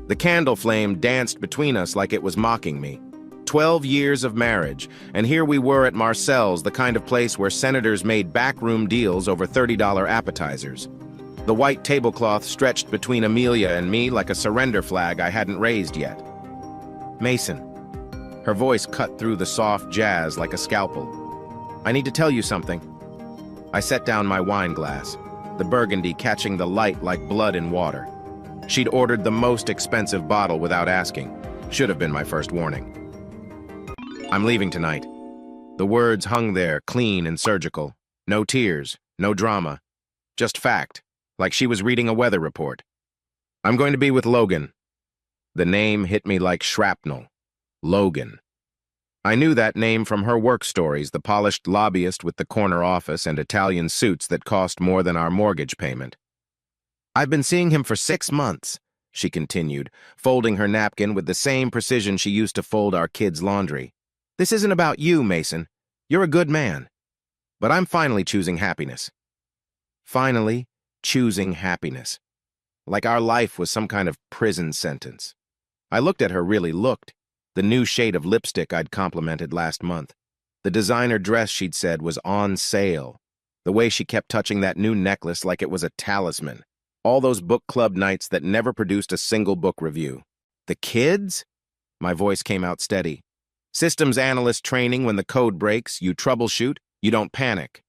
The candle flame danced between us like it was mocking me. 12 years of marriage, and here we were at Marcel's, the kind of place where senators made backroom deals over $30 appetizers. The white tablecloth stretched between Amelia and me like a surrender flag I hadn't raised yet. Mason. Her voice cut through the soft jazz like a scalpel. I need to tell you something. I set down my wine glass, the burgundy catching the light like blood in water. She'd ordered the most expensive bottle without asking. Should have been my first warning. I'm leaving tonight. The words hung there, clean and surgical. No tears, no drama. Just fact, like she was reading a weather report. I'm going to be with Logan. The name hit me like shrapnel. Logan. I knew that name from her work stories, the polished lobbyist with the corner office and Italian suits that cost more than our mortgage payment. I've been seeing him for 6 months, she continued, folding her napkin with the same precision she used to fold our kids' laundry. This isn't about you, Mason. You're a good man. But I'm finally choosing happiness. Finally, choosing happiness. Like our life was some kind of prison sentence. I looked at her, really looked. The new shade of lipstick I'd complimented last month. The designer dress she'd said was on sale. The way she kept touching that new necklace like it was a talisman. All those book club nights that never produced a single book review. The kids? My voice came out steady. Systems analyst training, when the code breaks, you troubleshoot, you don't panic.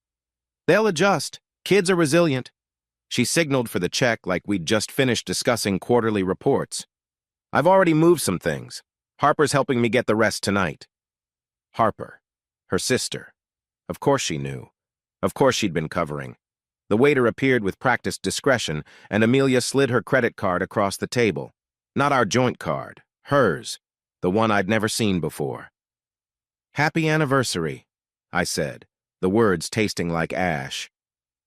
They'll adjust. Kids are resilient. She signaled for the check like we'd just finished discussing quarterly reports. I've already moved some things. Harper's helping me get the rest tonight. Harper. Her sister. Of course she knew. Of course she'd been covering. The waiter appeared with practiced discretion, and Amelia slid her credit card across the table. Not our joint card. Hers. The one I'd never seen before. Happy anniversary, I said, the words tasting like ash.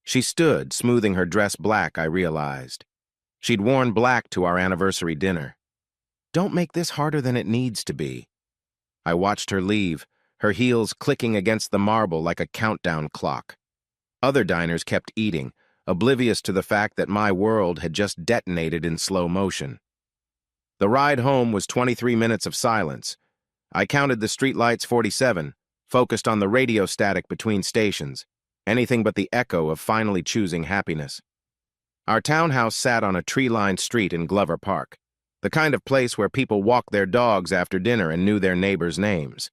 She stood, smoothing her dress black, I realized. She'd worn black to our anniversary dinner. Don't make this harder than it needs to be. I watched her leave, her heels clicking against the marble like a countdown clock. Other diners kept eating, oblivious to the fact that my world had just detonated in slow motion. The ride home was 23 minutes of silence. I counted the streetlights 47, focused on the radio static between stations, anything but the echo of finally choosing happiness. Our townhouse sat on a tree-lined street in Glover Park, the kind of place where people walked their dogs after dinner and knew their neighbors' names.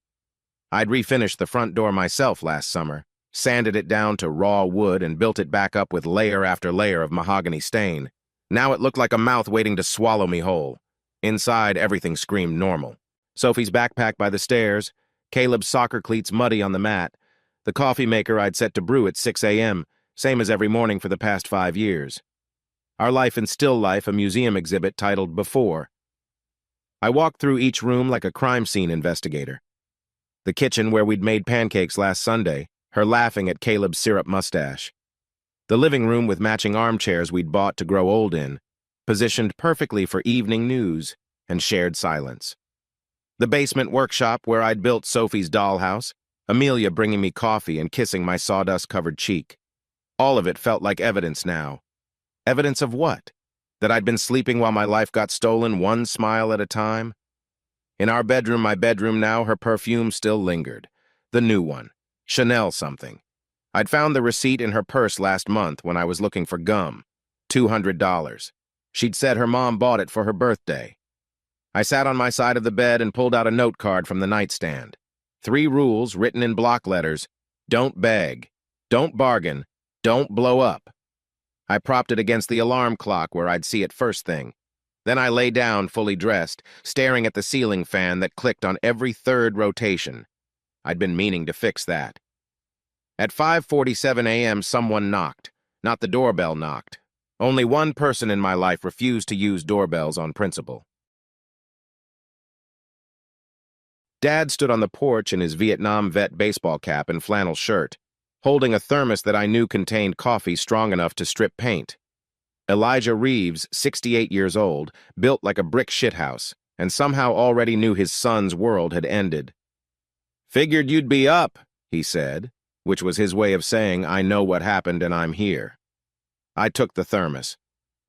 I'd refinished the front door myself last summer, sanded it down to raw wood and built it back up with layer after layer of mahogany stain. Now it looked like a mouth waiting to swallow me whole. Inside, everything screamed normal. Sophie's backpack by the stairs, Caleb's soccer cleats muddy on the mat, the coffee maker I'd set to brew at 6 a.m., same as every morning for the past 5 years. Our life in still life, a museum exhibit titled Before. I walked through each room like a crime scene investigator. The kitchen where we'd made pancakes last Sunday, her laughing at Caleb's syrup mustache. The living room with matching armchairs we'd bought to grow old in, positioned perfectly for evening news and shared silence. The basement workshop where I'd built Sophie's dollhouse, Amelia bringing me coffee and kissing my sawdust-covered cheek. All of it felt like evidence now. Evidence of what? That I'd been sleeping while my life got stolen, one smile at a time? In our bedroom, my bedroom now, her perfume still lingered. The new one. Chanel something. I'd found the receipt in her purse last month when I was looking for gum. $200. She'd said her mom bought it for her birthday. I sat on my side of the bed and pulled out a note card from the nightstand. 3 rules written in block letters. Don't beg. Don't bargain. Don't blow up. I propped it against the alarm clock where I'd see it first thing. Then I lay down fully dressed, staring at the ceiling fan that clicked on every 3rd rotation. I'd been meaning to fix that. At 5:47 a.m. someone knocked. Not the doorbell knocked. Only one person in my life refused to use doorbells on principle. Dad stood on the porch in his Vietnam vet baseball cap and flannel shirt, holding a thermos that I knew contained coffee strong enough to strip paint. Elijah Reeves, 68 years old, built like a brick shithouse, and somehow already knew his son's world had ended. "Figured you'd be up," he said, which was his way of saying, "I know what happened and I'm here." I took the thermos.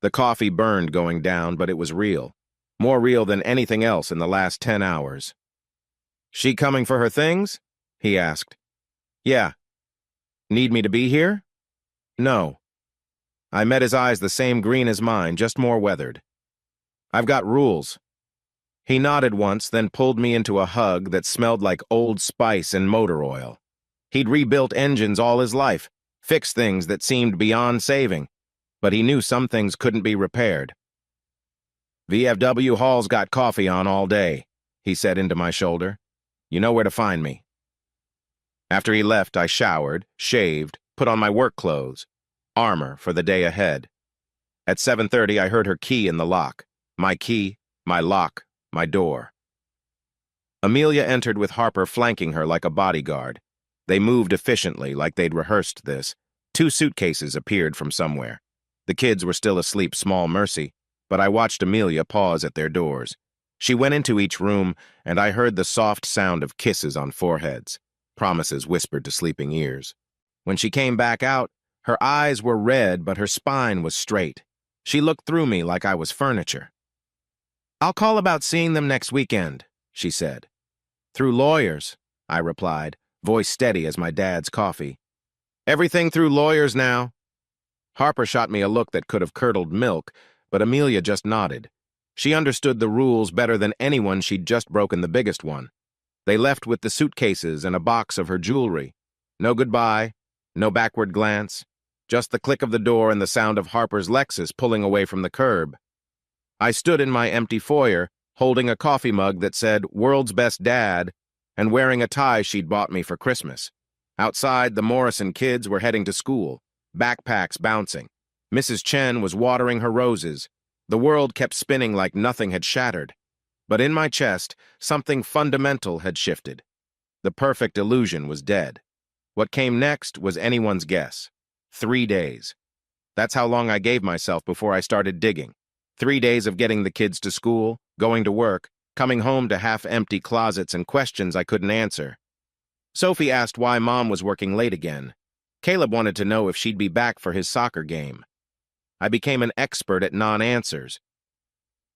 The coffee burned going down, but it was real. More real than anything else in the last 10 hours. She coming for her things? He asked. Yeah. Need me to be here? No. I met his eyes the same green as mine, just more weathered. I've got rules. He nodded once, then pulled me into a hug that smelled like Old Spice and motor oil. He'd rebuilt engines all his life, fixed things that seemed beyond saving, but he knew some things couldn't be repaired. VFW Hall's got coffee on all day, he said into my shoulder. You know where to find me. After he left, I showered, shaved, put on my work clothes, armor for the day ahead. At 7:30, I heard her key in the lock. My key, my lock, my door. Amelia entered with Harper flanking her like a bodyguard. They moved efficiently, like they'd rehearsed this. 2 suitcases appeared from somewhere. The kids were still asleep, small mercy, but I watched Amelia pause at their doors. She went into each room, and I heard the soft sound of kisses on foreheads, promises whispered to sleeping ears. When she came back out, her eyes were red, but her spine was straight. She looked through me like I was furniture. I'll call about seeing them next weekend, she said. Through lawyers, I replied, voice steady as my dad's coffee. Everything through lawyers now. Harper shot me a look that could have curdled milk, but Amelia just nodded. She understood the rules better than anyone. She'd just broken the biggest one. They left with the suitcases and a box of her jewelry. No goodbye, no backward glance, just the click of the door and the sound of Harper's Lexus pulling away from the curb. I stood in my empty foyer, holding a coffee mug that said, World's Best Dad, and wearing a tie she'd bought me for Christmas. Outside, the Morrison kids were heading to school, backpacks bouncing. Mrs. Chen was watering her roses. The world kept spinning like nothing had shattered. But in my chest, something fundamental had shifted. The perfect illusion was dead. What came next was anyone's guess. 3 days. That's how long I gave myself before I started digging. 3 days of getting the kids to school, going to work, coming home to half-empty closets and questions I couldn't answer. Sophie asked why Mom was working late again. Caleb wanted to know if she'd be back for his soccer game. I became an expert at non-answers.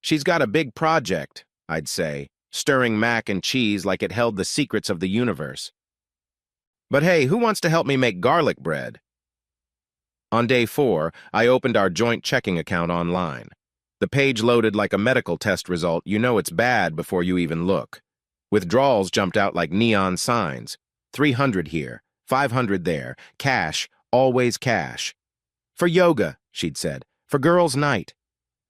She's got a big project, I'd say, stirring mac and cheese like it held the secrets of the universe. But hey, who wants to help me make garlic bread? On day 4, I opened our joint checking account online. The page loaded like a medical test result. You know it's bad before you even look. Withdrawals jumped out like neon signs. 300 here, 500 there, cash, always cash. For yoga, she'd said, for girls' night.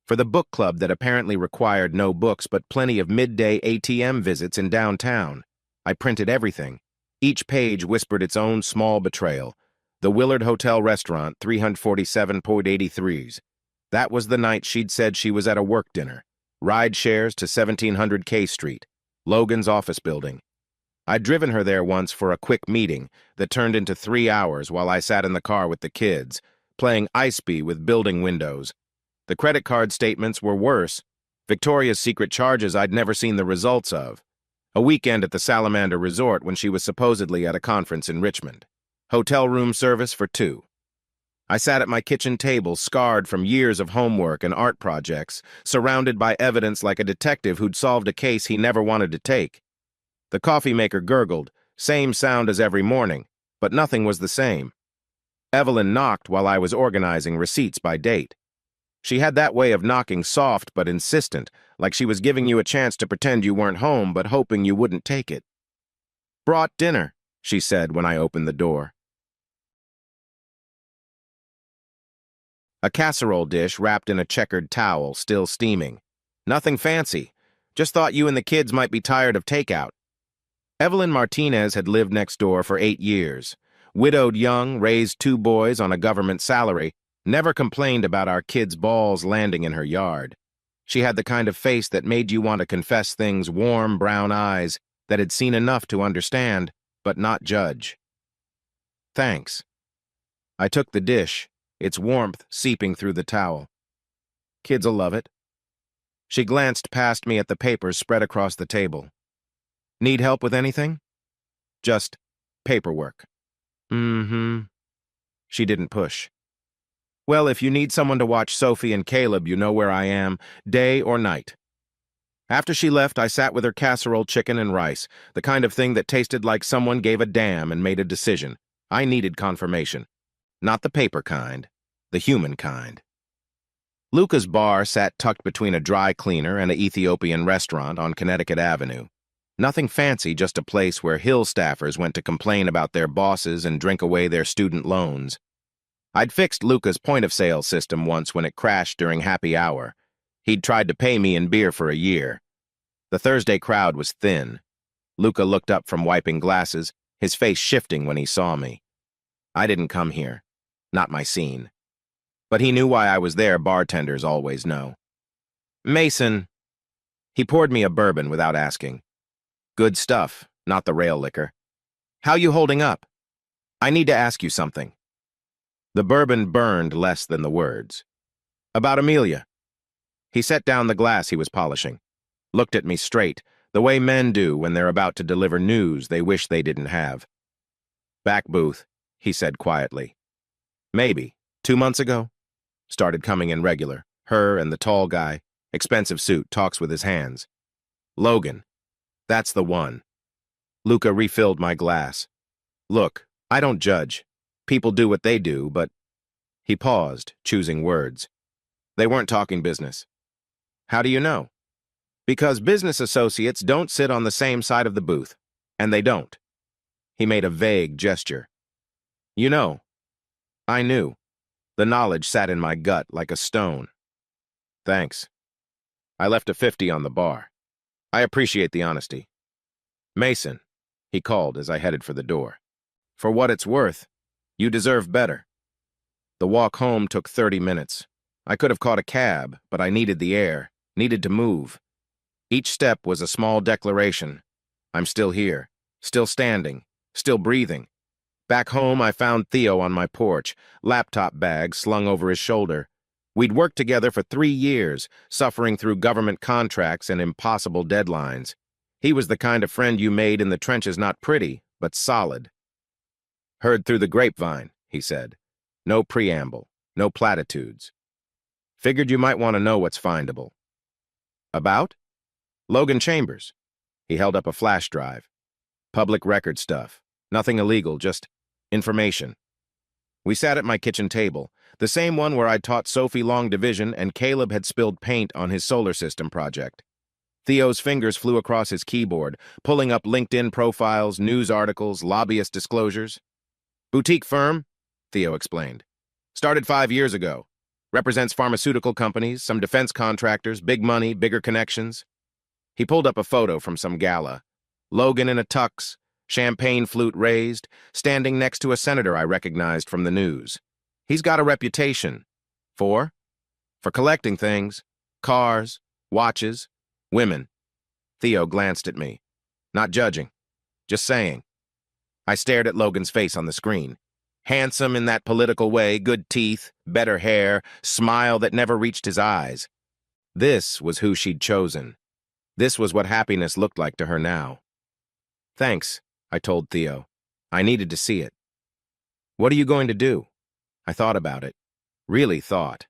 For the book club that apparently required no books but plenty of midday ATM visits in downtown. I printed everything. Each page whispered its own small betrayal. The Willard Hotel Restaurant, 347.83s. That was the night she'd said she was at a work dinner. Ride shares to 1700 K Street, Logan's office building. I'd driven her there once for a quick meeting that turned into 3 hours while I sat in the car with the kids, playing Ice Bee with building windows. The credit card statements were worse. Victoria's Secret charges I'd never seen the results of. A weekend at the Salamander Resort when she was supposedly at a conference in Richmond. Hotel room service for 2. I sat at my kitchen table, scarred from years of homework and art projects, surrounded by evidence like a detective who'd solved a case he never wanted to take. The coffee maker gurgled, same sound as every morning, but nothing was the same. Evelyn knocked while I was organizing receipts by date. She had that way of knocking soft but insistent, like she was giving you a chance to pretend you weren't home but hoping you wouldn't take it. Brought dinner, she said when I opened the door. A casserole dish wrapped in a checkered towel, still steaming. Nothing fancy. Just thought you and the kids might be tired of takeout. Evelyn Martinez had lived next door for 8 years. Widowed young, raised 2 boys on a government salary, never complained about our kids' balls landing in her yard. She had the kind of face that made you want to confess things, warm brown eyes that had seen enough to understand, but not judge. Thanks. I took the dish, its warmth seeping through the towel. Kids'll love it. She glanced past me at the papers spread across the table. Need help with anything? Just paperwork. She didn't push. Well, if you need someone to watch Sophie and Caleb, you know where I am, day or night. After she left, I sat with her casserole chicken and rice, the kind of thing that tasted like someone gave a damn and made a decision. I needed confirmation. Not the paper kind, the human kind. Luca's bar sat tucked between a dry cleaner and an Ethiopian restaurant on Connecticut Avenue. Nothing fancy, just a place where Hill staffers went to complain about their bosses and drink away their student loans. I'd fixed Luca's point-of-sale system once when it crashed during happy hour. He'd tried to pay me in beer for a year. The Thursday crowd was thin. Luca looked up from wiping glasses, his face shifting when he saw me. I didn't come here. Not my scene. But he knew why I was there. Bartenders always know. Mason. He poured me a bourbon without asking. Good stuff, not the rail liquor. How you holding up? I need to ask you something. The bourbon burned less than the words. About Amelia. He set down the glass he was polishing, looked at me straight, the way men do when they're about to deliver news they wish they didn't have. Back booth, he said quietly. Maybe 2 months ago. Started coming in regular. Her and the tall guy, expensive suit, talks with his hands. Logan. That's the one. Luca refilled my glass. Look, I don't judge. People do what they do, but... He paused, choosing words. They weren't talking business. How do you know? Because business associates don't sit on the same side of the booth, and they don't. He made a vague gesture. You know. I knew. The knowledge sat in my gut like a stone. Thanks. I left a 50 on the bar. I appreciate the honesty. Mason, he called as I headed for the door. For what it's worth, you deserve better. The walk home took 30 minutes. I could have caught a cab, but I needed the air, needed to move. Each step was a small declaration. I'm still here, still standing, still breathing. Back home, I found Theo on my porch, laptop bag slung over his shoulder. We'd worked together for 3 years, suffering through government contracts and impossible deadlines. He was the kind of friend you made in the trenches, not pretty, but solid. Heard through the grapevine, he said. No preamble, no platitudes. Figured you might want to know what's findable. About? Logan Chambers. He held up a flash drive. Public record stuff. Nothing illegal, just information. We sat at my kitchen table, the same one where I'd taught Sophie long division and Caleb had spilled paint on his solar system project. Theo's fingers flew across his keyboard, pulling up LinkedIn profiles, news articles, lobbyist disclosures. Boutique firm, Theo explained. Started 5 years ago. Represents pharmaceutical companies, some defense contractors, big money, bigger connections. He pulled up a photo from some gala. Logan in a tux, champagne flute raised, standing next to a senator I recognized from the news. He's got a reputation. For collecting things. Cars, watches, women. Theo glanced at me. Not judging. Just saying. I stared at Logan's face on the screen. Handsome in that political way, good teeth, better hair, smile that never reached his eyes. This was who she'd chosen. This was what happiness looked like to her now. Thanks, I told Theo. I needed to see it. What are you going to do? I thought about it. Really thought.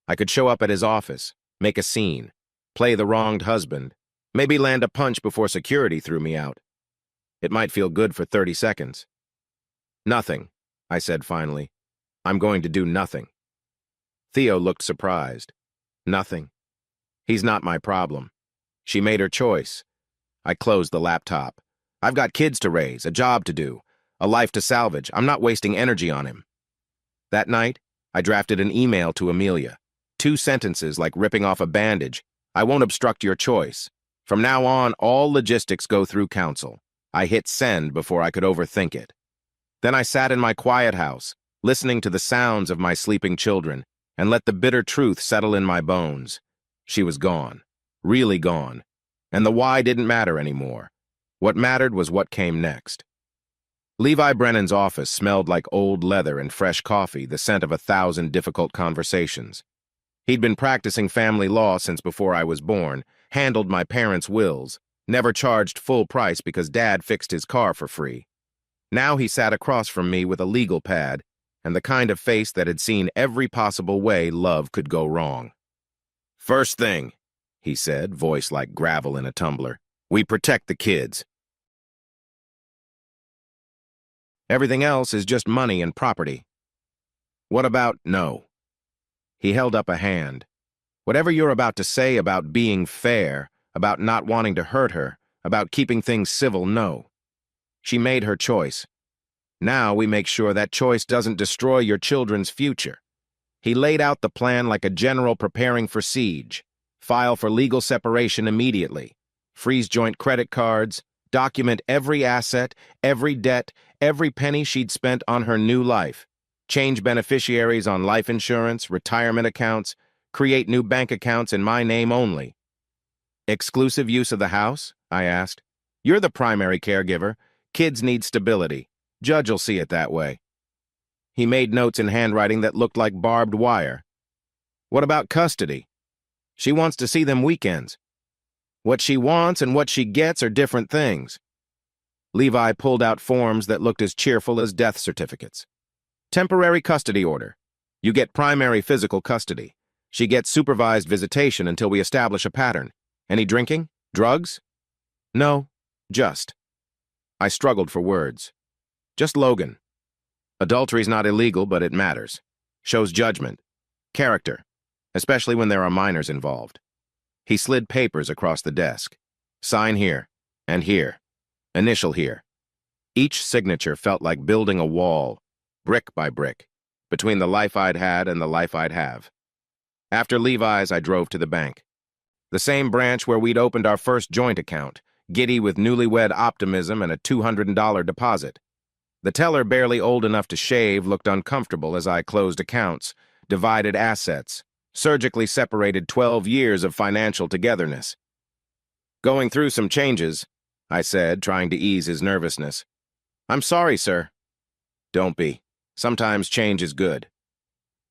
I could show up at his office, make a scene, play the wronged husband, maybe land a punch before security threw me out. It might feel good for 30 seconds. Nothing, I said finally. I'm going to do nothing. Theo looked surprised. Nothing. He's not my problem. She made her choice. I closed the laptop. I've got kids to raise, a job to do, a life to salvage. I'm not wasting energy on him. That night, I drafted an email to Amelia. 2 sentences like ripping off a bandage. I won't obstruct your choice. From now on, all logistics go through counsel. I hit send before I could overthink it. Then I sat in my quiet house, listening to the sounds of my sleeping children, and let the bitter truth settle in my bones. She was gone. Really gone. And the why didn't matter anymore. What mattered was what came next. Levi Brennan's office smelled like old leather and fresh coffee, the scent of 1,000 difficult conversations. He'd been practicing family law since before I was born, handled my parents' wills, never charged full price because Dad fixed his car for free. Now he sat across from me with a legal pad and the kind of face that had seen every possible way love could go wrong. First thing, he said, voice like gravel in a tumbler. We protect the kids. Everything else is just money and property. What about no? He held up a hand. Whatever you're about to say about being fair, about not wanting to hurt her, about keeping things civil, no. She made her choice. Now we make sure that choice doesn't destroy your children's future. He laid out the plan like a general preparing for siege. File for legal separation immediately. Freeze joint credit cards. Document every asset, every debt, every penny she'd spent on her new life. Change beneficiaries on life insurance, retirement accounts. Create new bank accounts in my name only. Exclusive use of the house? I asked. You're the primary caregiver. Kids need stability. Judge will see it that way. He made notes in handwriting that looked like barbed wire. What about custody? She wants to see them weekends. What she wants and what she gets are different things. Levi pulled out forms that looked as cheerful as death certificates. Temporary custody order. You get primary physical custody. She gets supervised visitation until we establish a pattern. Any drinking? Drugs? No, just. I struggled for words. Just Logan. Adultery's not illegal, but it matters. Shows judgment. Character. Especially when there are minors involved. He slid papers across the desk. Sign here, and here. Initial here. Each signature felt like building a wall, brick by brick, between the life I'd had and the life I'd have. After Levi's, I drove to the bank. The same branch where we'd opened our first joint account, giddy with newlywed optimism and a $200 deposit. The teller, barely old enough to shave, looked uncomfortable as I closed accounts, divided assets, surgically separated 12 years of financial togetherness. Going through some changes, I said, trying to ease his nervousness. I'm sorry, sir. Don't be. Sometimes change is good.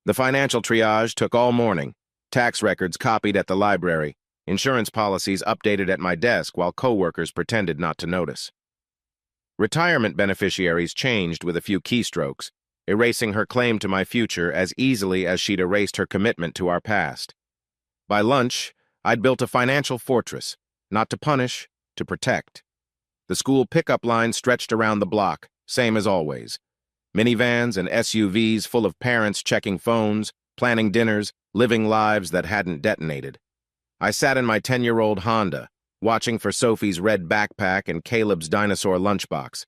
The financial triage took all morning, tax records copied at the library, insurance policies updated at my desk while coworkers pretended not to notice. Retirement beneficiaries changed with a few keystrokes, erasing her claim to my future as easily as she'd erased her commitment to our past. By lunch, I'd built a financial fortress, not to punish, to protect. The school pickup line stretched around the block, same as always. Minivans and SUVs full of parents checking phones, planning dinners, living lives that hadn't detonated. I sat in my 10-year-old Honda, watching for Sophie's red backpack and Caleb's dinosaur lunchbox.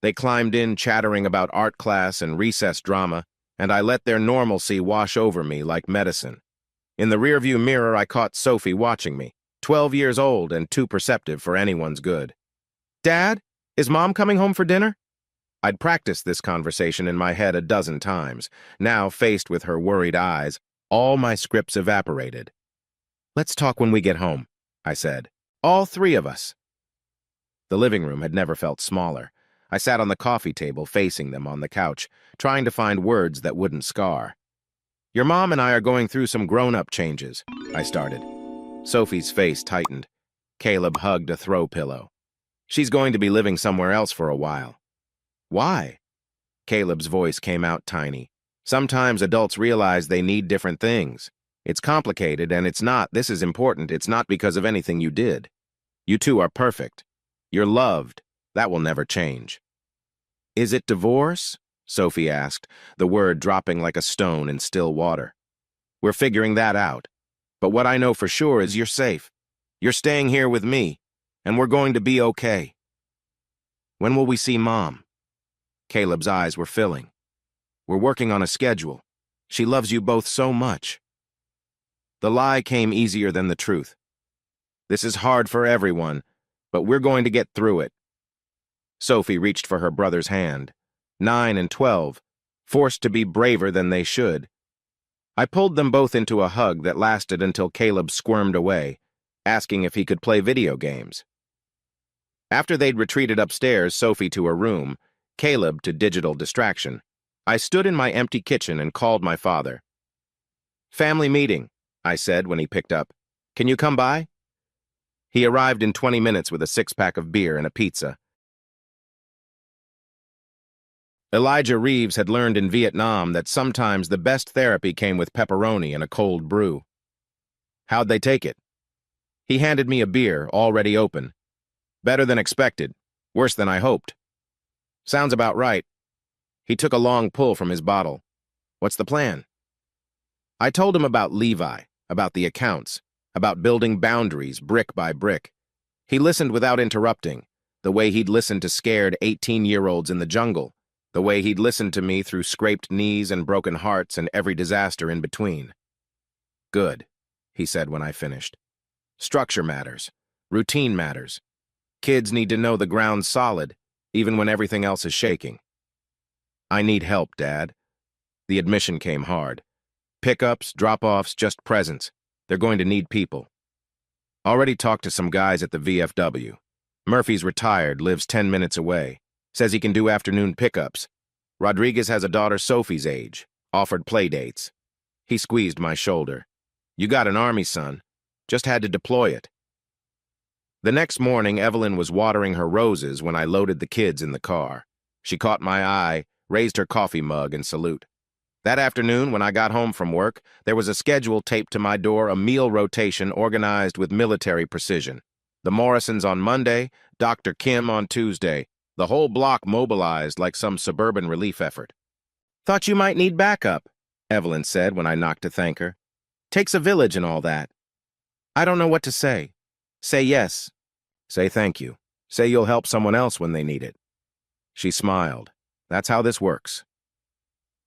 They climbed in chattering about art class and recess drama, and I let their normalcy wash over me like medicine. In the rearview mirror, I caught Sophie watching me, 12 years old and too perceptive for anyone's good. Dad, is Mom coming home for dinner? I'd practiced this conversation in my head a dozen times. Now, faced with her worried eyes, all my scripts evaporated. Let's talk when we get home, I said. All three of us. The living room had never felt smaller. I sat on the coffee table facing them on the couch, trying to find words that wouldn't scar. Your mom and I are going through some grown-up changes, I started. Sophie's face tightened. Caleb hugged a throw pillow. She's going to be living somewhere else for a while. Why? Caleb's voice came out tiny. Sometimes adults realize they need different things. It's complicated, and it's not, this is important, it's not because of anything you did. You two are perfect. You're loved. That will never change. Is it divorce? Sophie asked, the word dropping like a stone in still water. We're figuring that out. But what I know for sure is you're safe. You're staying here with me, and we're going to be okay. When will we see Mom? Caleb's eyes were filling. We're working on a schedule. She loves you both so much. The lie came easier than the truth. This is hard for everyone, but we're going to get through it. Sophie reached for her brother's hand. 9 and 12, forced to be braver than they should. I pulled them both into a hug that lasted until Caleb squirmed away, asking if he could play video games. After they'd retreated upstairs, Sophie to her room, Caleb to digital distraction, I stood in my empty kitchen and called my father. Family meeting, I said when he picked up. Can you come by? He arrived in 20 minutes with a 6-pack of beer and a pizza. Elijah Reeves had learned in Vietnam that sometimes the best therapy came with pepperoni and a cold brew. How'd they take it? He handed me a beer, already open. Better than expected. Worse than I hoped. Sounds about right. He took a long pull from his bottle. What's the plan? I told him about Levi, about the accounts, about building boundaries brick by brick. He listened without interrupting, the way he'd listened to scared 18-year-olds in the jungle, the way he'd listened to me through scraped knees and broken hearts and every disaster in between. Good, he said when I finished. Structure matters. Routine matters. Kids need to know the ground's solid, even when everything else is shaking. I need help, Dad. The admission came hard. Pickups, drop-offs, just presents. They're going to need people. Already talked to some guys at the VFW. Murphy's retired, lives 10 minutes away. Says he can do afternoon pickups. Rodriguez has a daughter Sophie's age. Offered play dates. He squeezed my shoulder. You got an army, son. Just had to deploy it. The next morning, Evelyn was watering her roses when I loaded the kids in the car. She caught my eye, raised her coffee mug in salute. That afternoon, when I got home from work, there was a schedule taped to my door, a meal rotation organized with military precision. The Morrisons on Monday, Dr. Kim on Tuesday. The whole block mobilized like some suburban relief effort. Thought you might need backup, Evelyn said when I knocked to thank her. Takes a village and all that. I don't know what to say. Say yes. Say thank you. Say you'll help someone else when they need it. She smiled. That's how this works.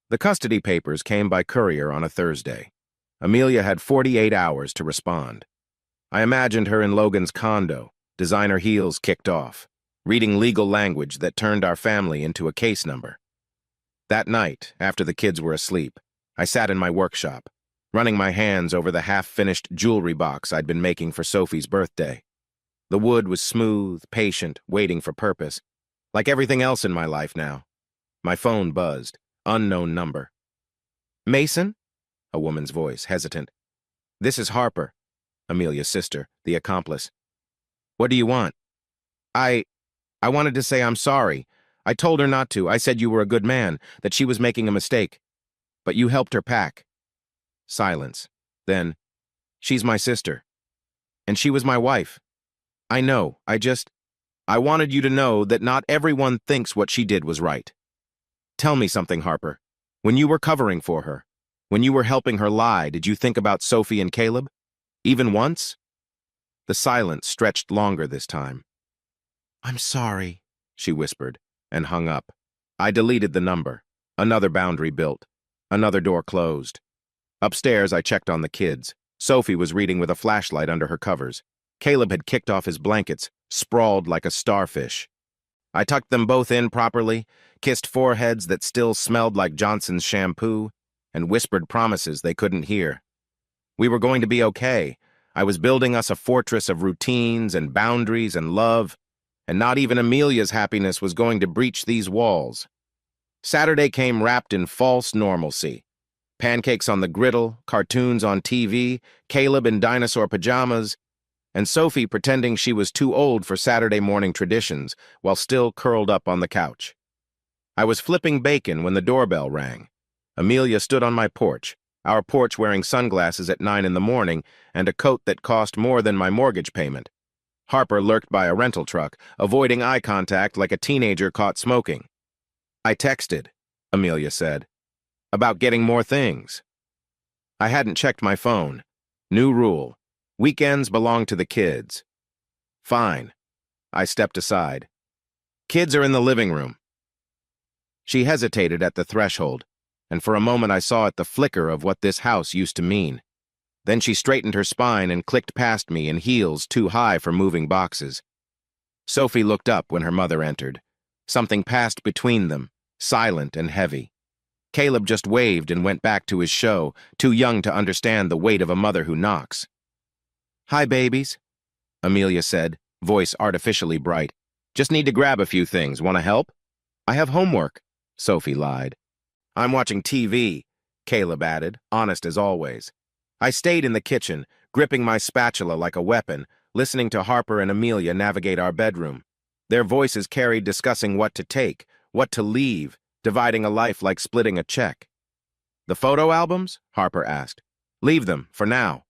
The custody papers came by courier on a Thursday. Amelia had 48 hours to respond. I imagined her in Logan's condo, designer heels kicked off, reading legal language that turned our family into a case number. That night, after the kids were asleep, I sat in my workshop, running my hands over the half-finished jewelry box I'd been making for Sophie's birthday. The wood was smooth, patient, waiting for purpose, like everything else in my life now. My phone buzzed. Unknown number. Mason? A woman's voice, hesitant. This is Harper, Amelia's sister, the accomplice. What do you want? I wanted to say I'm sorry. I told her not to. I said you were a good man, that she was making a mistake. But you helped her pack. Silence. Then, she's my sister. And she was my wife. I know, I wanted you to know that not everyone thinks what she did was right. Tell me something, Harper. When you were covering for her, when you were helping her lie, did you think about Sophie and Caleb? Even once? The silence stretched longer this time. I'm sorry, she whispered, and hung up. I deleted the number. Another boundary built. Another door closed. Upstairs, I checked on the kids. Sophie was reading with a flashlight under her covers. Caleb had kicked off his blankets, sprawled like a starfish. I tucked them both in properly, kissed foreheads that still smelled like Johnson's shampoo, and whispered promises they couldn't hear. We were going to be okay. I was building us a fortress of routines and boundaries and love, and not even Amelia's happiness was going to breach these walls. Saturday came wrapped in false normalcy. Pancakes on the griddle, cartoons on TV, Caleb in dinosaur pajamas, and Sophie pretending she was too old for Saturday morning traditions while still curled up on the couch. I was flipping bacon when the doorbell rang. Amelia stood on my porch, our porch wearing sunglasses at 9 in the morning and a coat that cost more than my mortgage payment. Harper lurked by a rental truck, avoiding eye contact like a teenager caught smoking. I texted, Amelia said, about getting more things. I hadn't checked my phone. New rule. Weekends belong to the kids. Fine. I stepped aside. Kids are in the living room. She hesitated at the threshold, and for a moment I saw at the flicker of what this house used to mean. Then she straightened her spine and clicked past me in heels too high for moving boxes. Sophie looked up when her mother entered. Something passed between them, silent and heavy. Caleb just waved and went back to his show, too young to understand the weight of a mother who knocks. Hi, babies, Amelia said, voice artificially bright. Just need to grab a few things. Want to help? I have homework, Sophie lied. I'm watching TV, Caleb added, honest as always. I stayed in the kitchen, gripping my spatula like a weapon, listening to Harper and Amelia navigate our bedroom. Their voices carried discussing what to take, what to leave, dividing a life like splitting a check. The photo albums? Harper asked. Leave them, for now.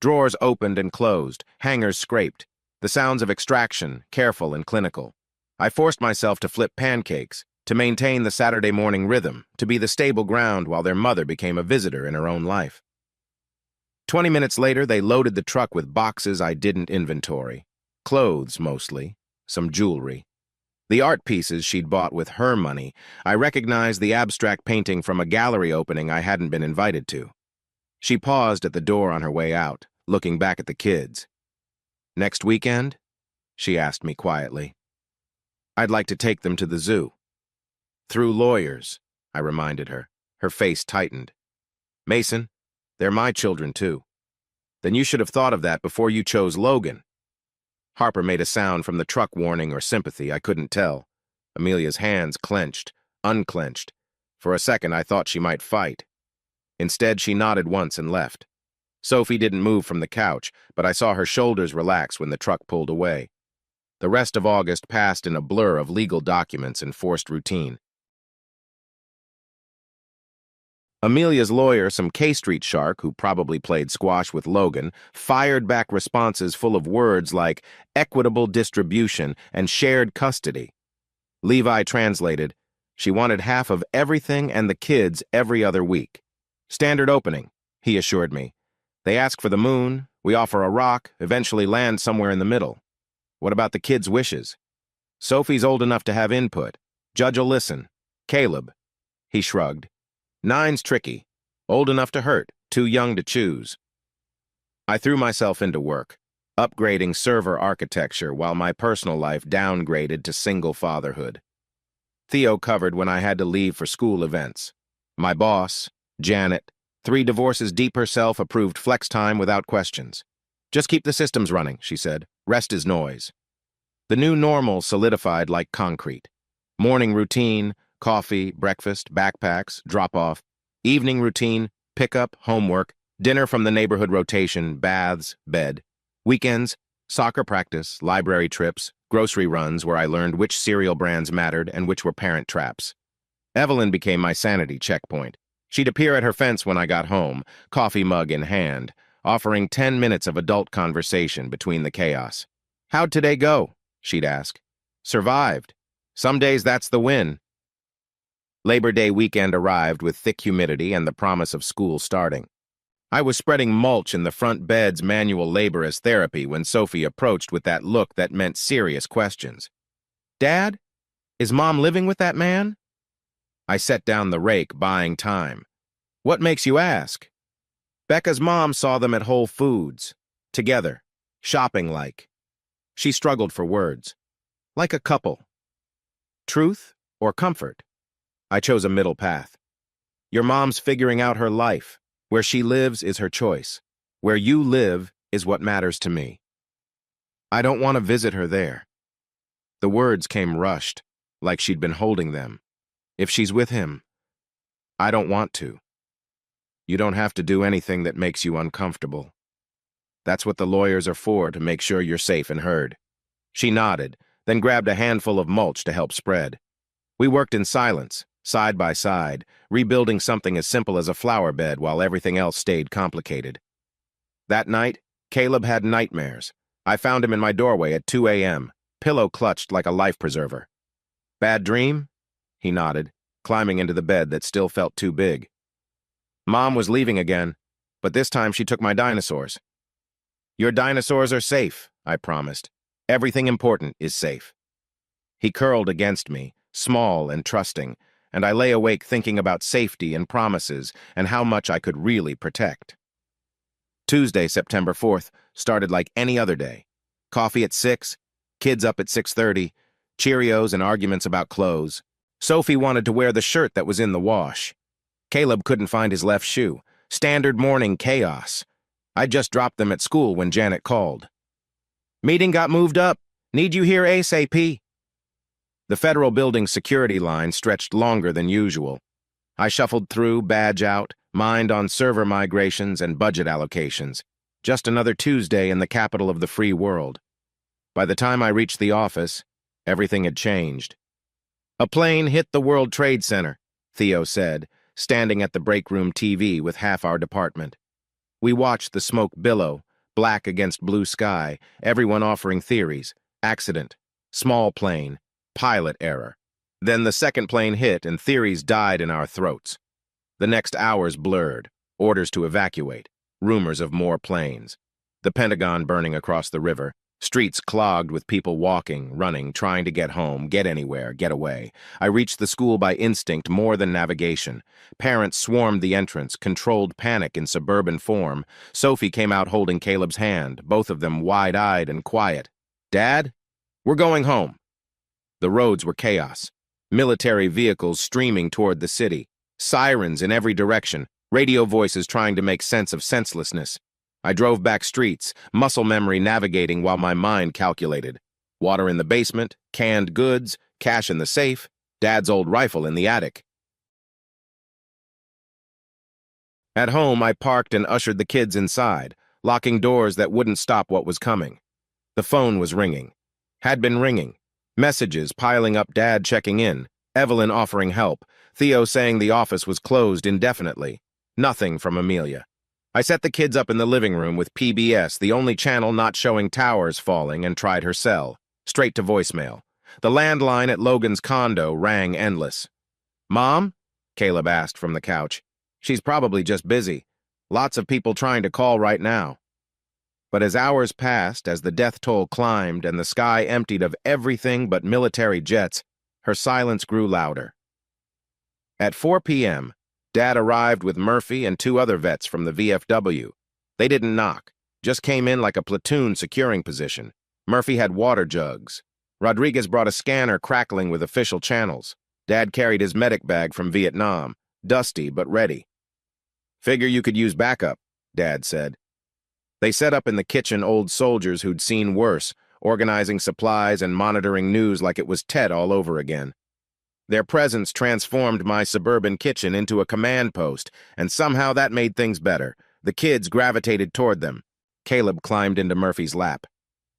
Drawers opened and closed, hangers scraped. The sounds of extraction, careful and clinical. I forced myself to flip pancakes, to maintain the Saturday morning rhythm, to be the stable ground while their mother became a visitor in her own life. 20 minutes later, they loaded the truck with boxes I didn't inventory. Clothes, mostly. Some jewelry. The art pieces she'd bought with her money. I recognized the abstract painting from a gallery opening I hadn't been invited to. She paused at the door on her way out, looking back at the kids. "Next weekend?" she asked me quietly. "I'd like to take them to the zoo." "Through lawyers," I reminded her. Her face tightened. "Mason, they're my children too." "Then you should have thought of that before you chose Logan." Harper made a sound from the truck, warning or sympathy, I couldn't tell. Amelia's hands clenched, unclenched. For a second, I thought she might fight. Instead, she nodded once and left. Sophie didn't move from the couch, but I saw her shoulders relax when the truck pulled away. The rest of August passed in a blur of legal documents and forced routine. Amelia's lawyer, some K Street shark who probably played squash with Logan, fired back responses full of words like equitable distribution and shared custody. Levi translated, she wanted half of everything and the kids every other week. "Standard opening," he assured me. "They ask for the moon, we offer a rock, eventually land somewhere in the middle. What about the kids' wishes? Sophie's old enough to have input. Judge'll listen. Caleb." He shrugged. "9's tricky. Old enough to hurt, too young to choose." I threw myself into work, upgrading server architecture while my personal life downgraded to single fatherhood. Theo covered when I had to leave for school events. My boss, Janet, 3 divorces deep herself, approved flex time without questions. "Just keep the systems running," she said. "Rest is noise." The new normal solidified like concrete. Morning routine, coffee, breakfast, backpacks, drop-off. Evening routine, pickup, homework, dinner from the neighborhood rotation, baths, bed. Weekends, soccer practice, library trips, grocery runs where I learned which cereal brands mattered and which were parent traps. Evelyn became my sanity checkpoint. She'd appear at her fence when I got home, coffee mug in hand, offering 10 minutes of adult conversation between the chaos. "How'd today go?" she'd ask. "Survived. Some days that's the win." Labor Day weekend arrived with thick humidity and the promise of school starting. I was spreading mulch in the front bed's manual labor as therapy when Sophie approached with that look that meant serious questions. "Dad, is Mom living with that man?" I set down the rake, buying time. "What makes you ask?" "Becca's mom saw them at Whole Foods. Together. Shopping-like." She struggled for words. "Like a couple." Truth or comfort? I chose a middle path. "Your mom's figuring out her life. Where she lives is her choice. Where you live is what matters to me. I don't want to visit her there." The words came rushed, like she'd been holding them. "If she's with him, I don't want to." "You don't have to do anything that makes you uncomfortable. That's what the lawyers are for, to make sure you're safe and heard." She nodded, then grabbed a handful of mulch to help spread. We worked in silence, side by side, rebuilding something as simple as a flower bed while everything else stayed complicated. That night, Caleb had nightmares. I found him in my doorway at 2 a.m., pillow clutched like a life preserver. "Bad dream?" He nodded, climbing into the bed that still felt too big. "Mom was leaving again, but this time she took my dinosaurs." "Your dinosaurs are safe," I promised. "Everything important is safe." He curled against me, small and trusting, and I lay awake thinking about safety and promises and how much I could really protect. Tuesday, September 4th, started like any other day. Coffee at 6, kids up at 6:30, Cheerios and arguments about clothes. Sophie wanted to wear the shirt that was in the wash. Caleb couldn't find his left shoe. Standard morning chaos. I just dropped them at school when Janet called. "Meeting got moved up. Need you here ASAP." The federal building's security line stretched longer than usual. I shuffled through, badge out, mind on server migrations and budget allocations. Just another Tuesday in the capital of the free world. By the time I reached the office, everything had changed. "A plane hit the World Trade Center," Theo said, standing at the break room TV with half our department. We watched the smoke billow, black against blue sky, everyone offering theories. Accident, small plane, pilot error. Then the second plane hit and theories died in our throats. The next hours blurred, orders to evacuate, rumors of more planes. The Pentagon burning across the river, streets clogged with people walking, running, trying to get home, get anywhere, get away. I reached the school by instinct more than navigation. Parents swarmed the entrance, controlled panic in suburban form. Sophie came out holding Caleb's hand, both of them wide-eyed and quiet. "Dad, we're going home." The roads were chaos. Military vehicles streaming toward the city. Sirens in every direction. Radio voices trying to make sense of senselessness. I drove back streets, muscle memory navigating while my mind calculated. Water in the basement, canned goods, cash in the safe, Dad's old rifle in the attic. At home, I parked and ushered the kids inside, locking doors that wouldn't stop what was coming. The phone was ringing. Had been ringing. Messages piling up, Dad checking in, Evelyn offering help, Theo saying the office was closed indefinitely. Nothing from Amelia. I set the kids up in the living room with PBS, the only channel not showing towers falling, and tried her cell. Straight to voicemail. The landline at Logan's condo rang endless. "Mom?" Caleb asked from the couch. "She's probably just busy. Lots of people trying to call right now." But as hours passed, as the death toll climbed and the sky emptied of everything but military jets, her silence grew louder. At 4 p.m., Dad arrived with Murphy and 2 other vets from the VFW. They didn't knock, just came in like a platoon securing position. Murphy had water jugs. Rodriguez brought a scanner crackling with official channels. Dad carried his medic bag from Vietnam, dusty but ready. "Figure you could use backup," Dad said. They set up in the kitchen old soldiers who'd seen worse, organizing supplies and monitoring news like it was Tet all over again. Their presence transformed my suburban kitchen into a command post, and somehow that made things better. The kids gravitated toward them. Caleb climbed into Murphy's lap.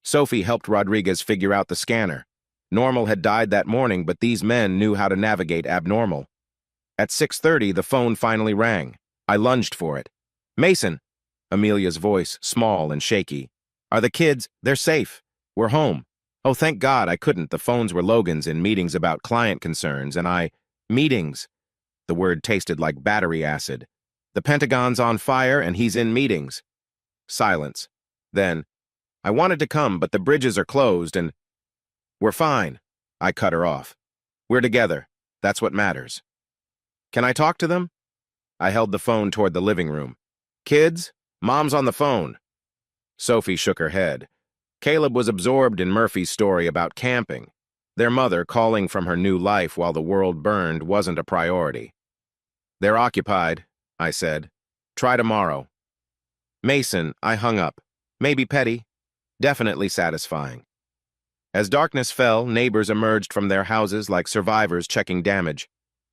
Sophie helped Rodriguez figure out the scanner. Normal had died that morning, but these men knew how to navigate abnormal. At 6:30, the phone finally rang. I lunged for it. "Mason," Amelia's voice, small and shaky. "Are the kids? They're safe. We're home." Oh, thank God I couldn't. The phones were Logan's in meetings about client concerns, and meetings. The word tasted like battery acid. The Pentagon's on fire, and he's in meetings. Silence. Then, "I wanted to come, but the bridges are closed, and..." "We're fine." I cut her off. "We're together. That's what matters." "Can I talk to them?" I held the phone toward the living room. "Kids? Mom's on the phone." Sophie shook her head. Caleb was absorbed in Murphy's story about camping. Their mother, calling from her new life while the world burned, wasn't a priority. "They're occupied," I said. "Try tomorrow." Mason, I hung up. Maybe petty, definitely satisfying. As darkness fell, neighbors emerged from their houses like survivors checking damage.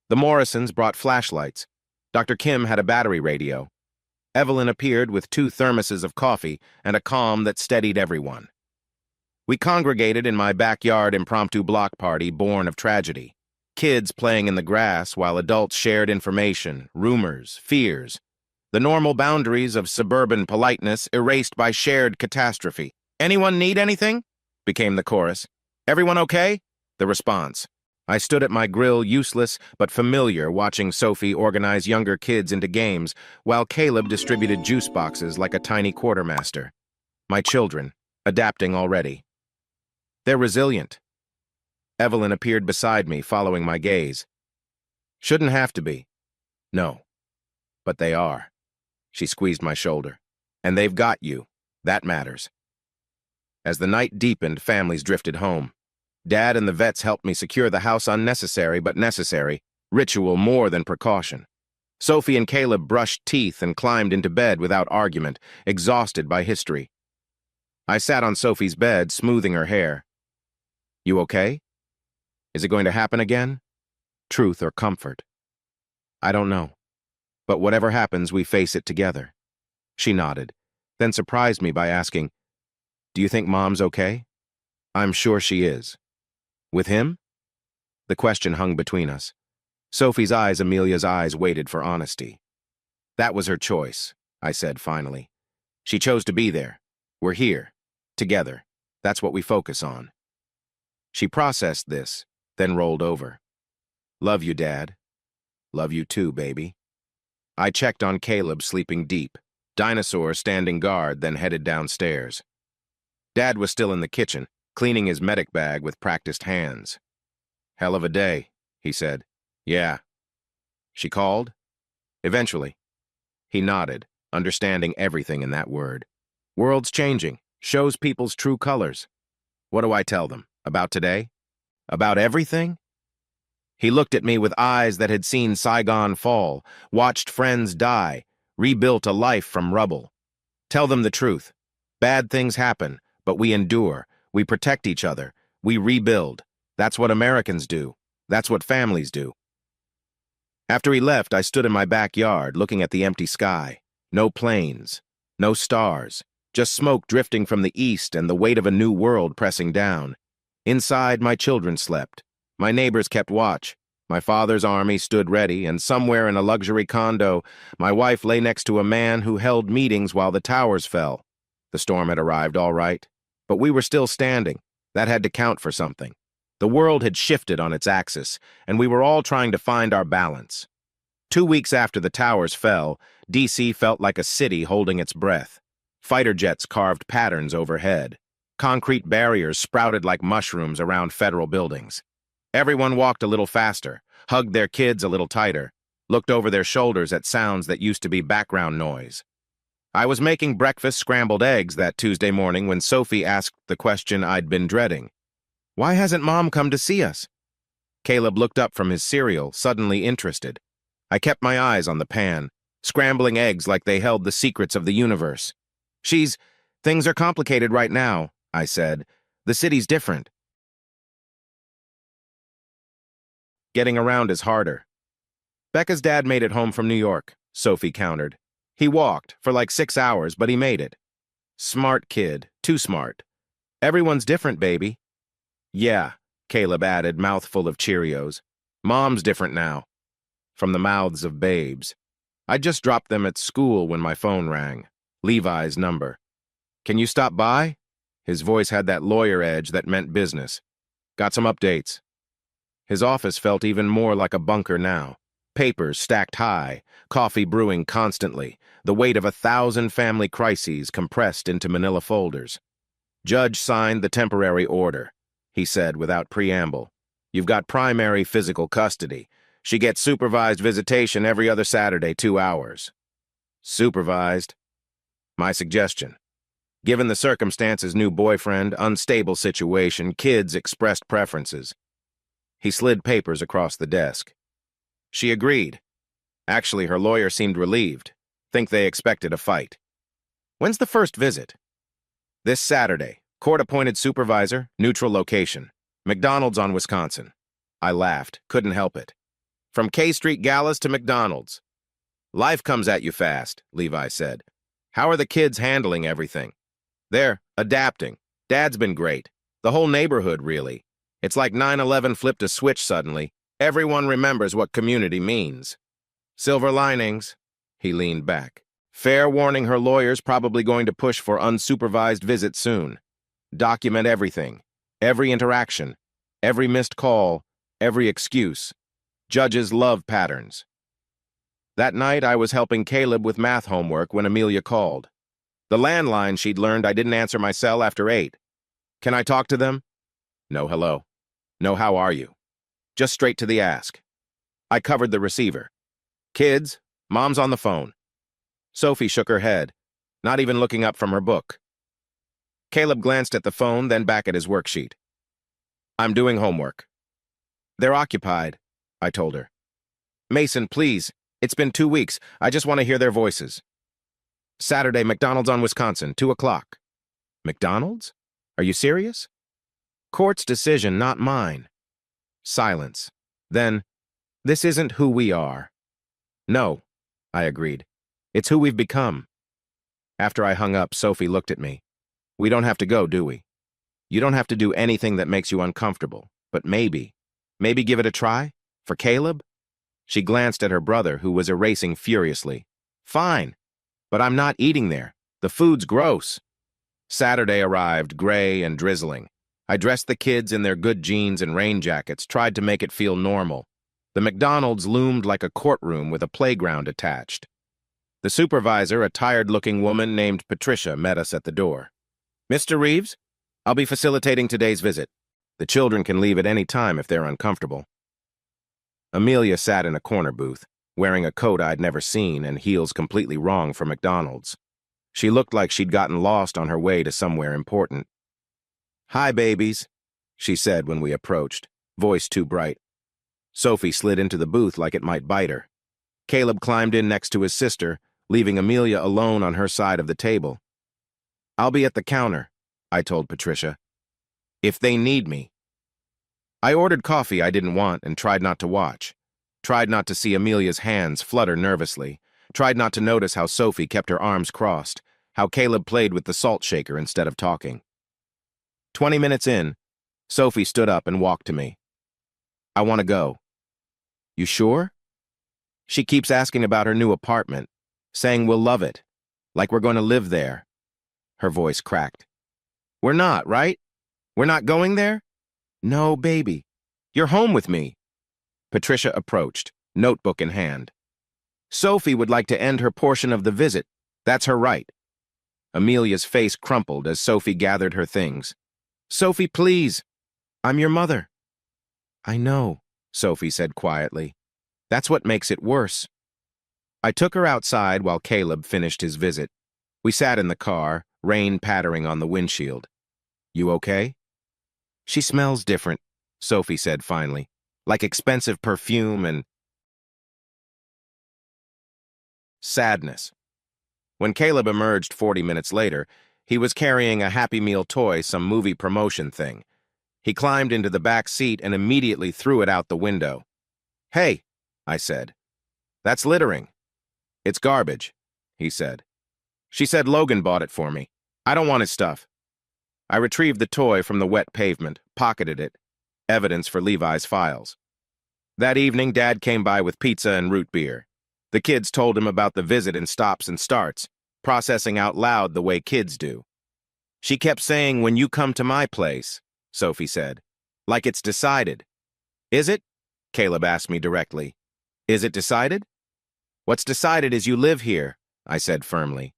The Morrisons brought flashlights. Dr. Kim had a battery radio. Evelyn appeared with 2 thermoses of coffee and a calm that steadied everyone. We congregated in my backyard impromptu block party born of tragedy. Kids playing in the grass while adults shared information, rumors, fears. The normal boundaries of suburban politeness erased by shared catastrophe. "Anyone need anything?" became the chorus. "Everyone okay?" the response. I stood at my grill, useless but familiar, watching Sophie organize younger kids into games while Caleb distributed juice boxes like a tiny quartermaster. My children, adapting already. They're resilient. Evelyn appeared beside me, following my gaze. "Shouldn't have to be." "No. But they are." She squeezed my shoulder. "And they've got you. That matters." As the night deepened, families drifted home. Dad and the vets helped me secure the house, unnecessary but necessary, ritual more than precaution. Sophie and Caleb brushed teeth and climbed into bed without argument, exhausted by history. I sat on Sophie's bed, smoothing her hair. "You okay? Is it going to happen again? Truth or comfort?" "I don't know. But whatever happens, we face it together." She nodded, then surprised me by asking, "Do you think Mom's okay?" "I'm sure she is." "With him?" The question hung between us. Sophie's eyes, Amelia's eyes, waited for honesty. "That was her choice," I said finally. "She chose to be there. We're here, together. That's what we focus on. She processed this, then rolled over. Love you, Dad. Love you too, baby. I checked on Caleb sleeping deep. Dinosaur standing guard, then headed downstairs. Dad was still in the kitchen, cleaning his medic bag with practiced hands. Hell of a day, he said. Yeah. She called? Eventually. He nodded, understanding everything in that word. World's changing, shows people's true colors. What do I tell them? About today? About everything? He looked at me with eyes that had seen Saigon fall, watched friends die, rebuilt a life from rubble. Tell them the truth. Bad things happen, but we endure. We protect each other. We rebuild. That's what Americans do. That's what families do. After he left, I stood in my backyard, looking at the empty sky. No planes, no stars, just smoke drifting from the east and the weight of a new world pressing down. Inside, my children slept. My neighbors kept watch. My father's army stood ready, and somewhere in a luxury condo, my wife lay next to a man who held meetings while the towers fell. The storm had arrived all right, but we were still standing. That had to count for something. The world had shifted on its axis, and we were all trying to find our balance. 2 weeks after the towers fell, D.C. felt like a city holding its breath. Fighter jets carved patterns overhead. Concrete barriers sprouted like mushrooms around federal buildings. Everyone walked a little faster, hugged their kids a little tighter, looked over their shoulders at sounds that used to be background noise. I was making breakfast scrambled eggs that Tuesday morning when Sophie asked the question I'd been dreading. Why hasn't Mom come to see us? Caleb looked up from his cereal, suddenly interested. I kept my eyes on the pan, scrambling eggs like they held the secrets of the universe. Things are complicated right now, I said. The city's different. Getting around is harder. Becca's dad made it home from New York, Sophie countered. He walked for like 6 hours, but he made it. Smart kid, too smart. Everyone's different, baby. Yeah, Caleb added, mouthful of Cheerios. Mom's different now. From the mouths of babes. I just dropped them at school when my phone rang. Levi's number. Can you stop by? His voice had that lawyer edge that meant business. Got some updates. His office felt even more like a bunker now. Papers stacked high, coffee brewing constantly, the weight of 1,000 family crises compressed into manila folders. Judge signed the temporary order, he said without preamble. You've got primary physical custody. She gets supervised visitation every other Saturday, 2 hours. Supervised? My suggestion. Given the circumstances, new boyfriend, unstable situation, kids expressed preferences. He slid papers across the desk. She agreed. Actually, her lawyer seemed relieved. Think they expected a fight. When's the first visit? This Saturday. Court-appointed supervisor, neutral location. McDonald's on Wisconsin. I laughed, couldn't help it. From K Street Galas to McDonald's. Life comes at you fast, Levi said. How are the kids handling everything? They're adapting. Dad's been great. The whole neighborhood, really. It's like 9/11 flipped a switch suddenly. Everyone remembers what community means. Silver linings. He leaned back. Fair warning, her lawyer's probably going to push for unsupervised visit soon. Document everything. Every interaction. Every missed call. Every excuse. Judges love patterns. That night, I was helping Caleb with math homework when Amelia called. The landline she'd learned I didn't answer my cell after 8. Can I talk to them? No hello. No how are you? Just straight to the ask. I covered the receiver. Kids, Mom's on the phone. Sophie shook her head, not even looking up from her book. Caleb glanced at the phone, then back at his worksheet. I'm doing homework. They're occupied, I told her. Mason, please. It's been 2 weeks. I just want to hear their voices. Saturday, McDonald's on Wisconsin, 2 o'clock. McDonald's? Are you serious? Court's decision, not mine. Silence. Then, this isn't who we are. No, I agreed. It's who we've become. After I hung up, Sophie looked at me. We don't have to go, do we? You don't have to do anything that makes you uncomfortable, but maybe give it a try? For Caleb? She glanced at her brother, who was erasing furiously. Fine, but I'm not eating there. The food's gross. Saturday arrived, gray and drizzling. I dressed the kids in their good jeans and rain jackets, tried to make it feel normal. The McDonald's loomed like a courtroom with a playground attached. The supervisor, a tired-looking woman named Patricia, met us at the door. "Mr. Reeves, I'll be facilitating today's visit. The children can leave at any time if they're uncomfortable." Amelia sat in a corner booth, wearing a coat I'd never seen and heels completely wrong for McDonald's. She looked like she'd gotten lost on her way to somewhere important. "Hi, babies," she said when we approached, voice too bright. Sophie slid into the booth like it might bite her. Caleb climbed in next to his sister, leaving Amelia alone on her side of the table. "I'll be at the counter," I told Patricia. "If they need me." I ordered coffee I didn't want and tried not to watch. Tried not to see Amelia's hands flutter nervously. Tried not to notice how Sophie kept her arms crossed, how Caleb played with the salt shaker instead of talking. 20 minutes in, Sophie stood up and walked to me. "I want to go." "You sure?" "She keeps asking about her new apartment, saying we'll love it, like we're going to live there." Her voice cracked. "We're not, right? We're not going there?" "No, baby. You're home with me." Patricia approached, notebook in hand. "Sophie would like to end her portion of the visit. That's her right." Amelia's face crumpled as Sophie gathered her things. "Sophie, please. I'm your mother." "I know," Sophie said quietly. "That's what makes it worse." I took her outside while Caleb finished his visit. We sat in the car, rain pattering on the windshield. "You okay?" "She smells different," Sophie said finally, "like expensive perfume and sadness." When Caleb emerged 40 minutes later, he was carrying a Happy Meal toy, some movie promotion thing. He climbed into the back seat and immediately threw it out the window. "Hey," I said. "That's littering." "It's garbage," he said. "She said Logan bought it for me. I don't want his stuff." I retrieved the toy from the wet pavement, pocketed it. Evidence for Levi's files. That evening, Dad came by with pizza and root beer. The kids told him about the visit in stops and starts, processing out loud the way kids do. "She kept saying, 'When you come to my place,'" Sophie said. "Like it's decided." "Is it?" Caleb asked me directly. "Is it decided?" "What's decided is you live here," I said firmly.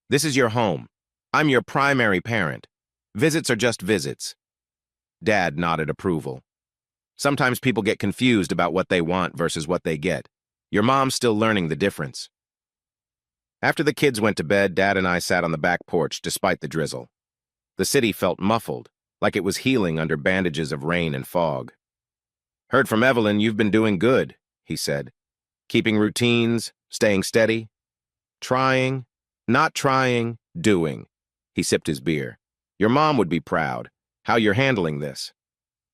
"This is your home. I'm your primary parent. Visits are just visits." Dad nodded approval. "Sometimes people get confused about what they want versus what they get. Your mom's still learning the difference." After the kids went to bed, Dad and I sat on the back porch despite the drizzle. The city felt muffled, like it was healing under bandages of rain and fog. "Heard from Evelyn you've been doing good," he said. "Keeping routines, staying steady." "Trying, not trying, doing." He sipped his beer. "Your mom would be proud. How you're handling this."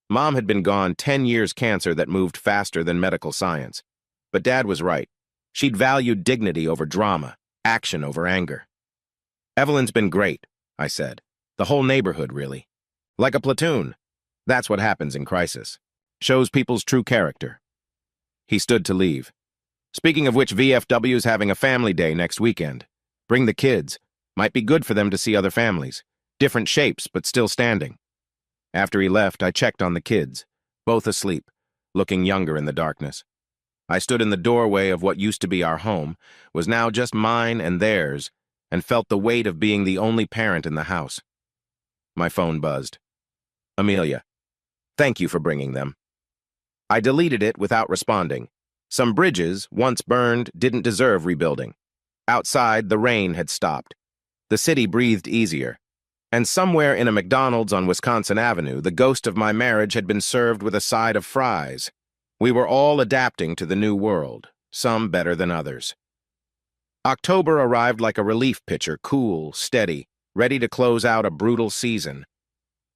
Mom had been gone 10 years cancer that moved faster than medical science. But Dad was right. She'd valued dignity over drama, action over anger. "Evelyn's been great," I said. "The whole neighborhood, really. Like a platoon. That's what happens in crisis. Shows people's true character." He stood to leave. "Speaking of which, VFW's having a family day next weekend. Bring the kids. Might be good for them to see other families. Different shapes, but still standing." After he left, I checked on the kids, both asleep, looking younger in the darkness. I stood in the doorway of what used to be our home, was now just mine and theirs, and felt the weight of being the only parent in the house. My phone buzzed. "Amelia, thank you for bringing them." I deleted it without responding. Some bridges, once burned, didn't deserve rebuilding. Outside, the rain had stopped. The city breathed easier. And somewhere in a McDonald's on Wisconsin Avenue, the ghost of my marriage had been served with a side of fries. We were all adapting to the new world, some better than others. October arrived like a relief pitcher, cool, steady, ready to close out a brutal season.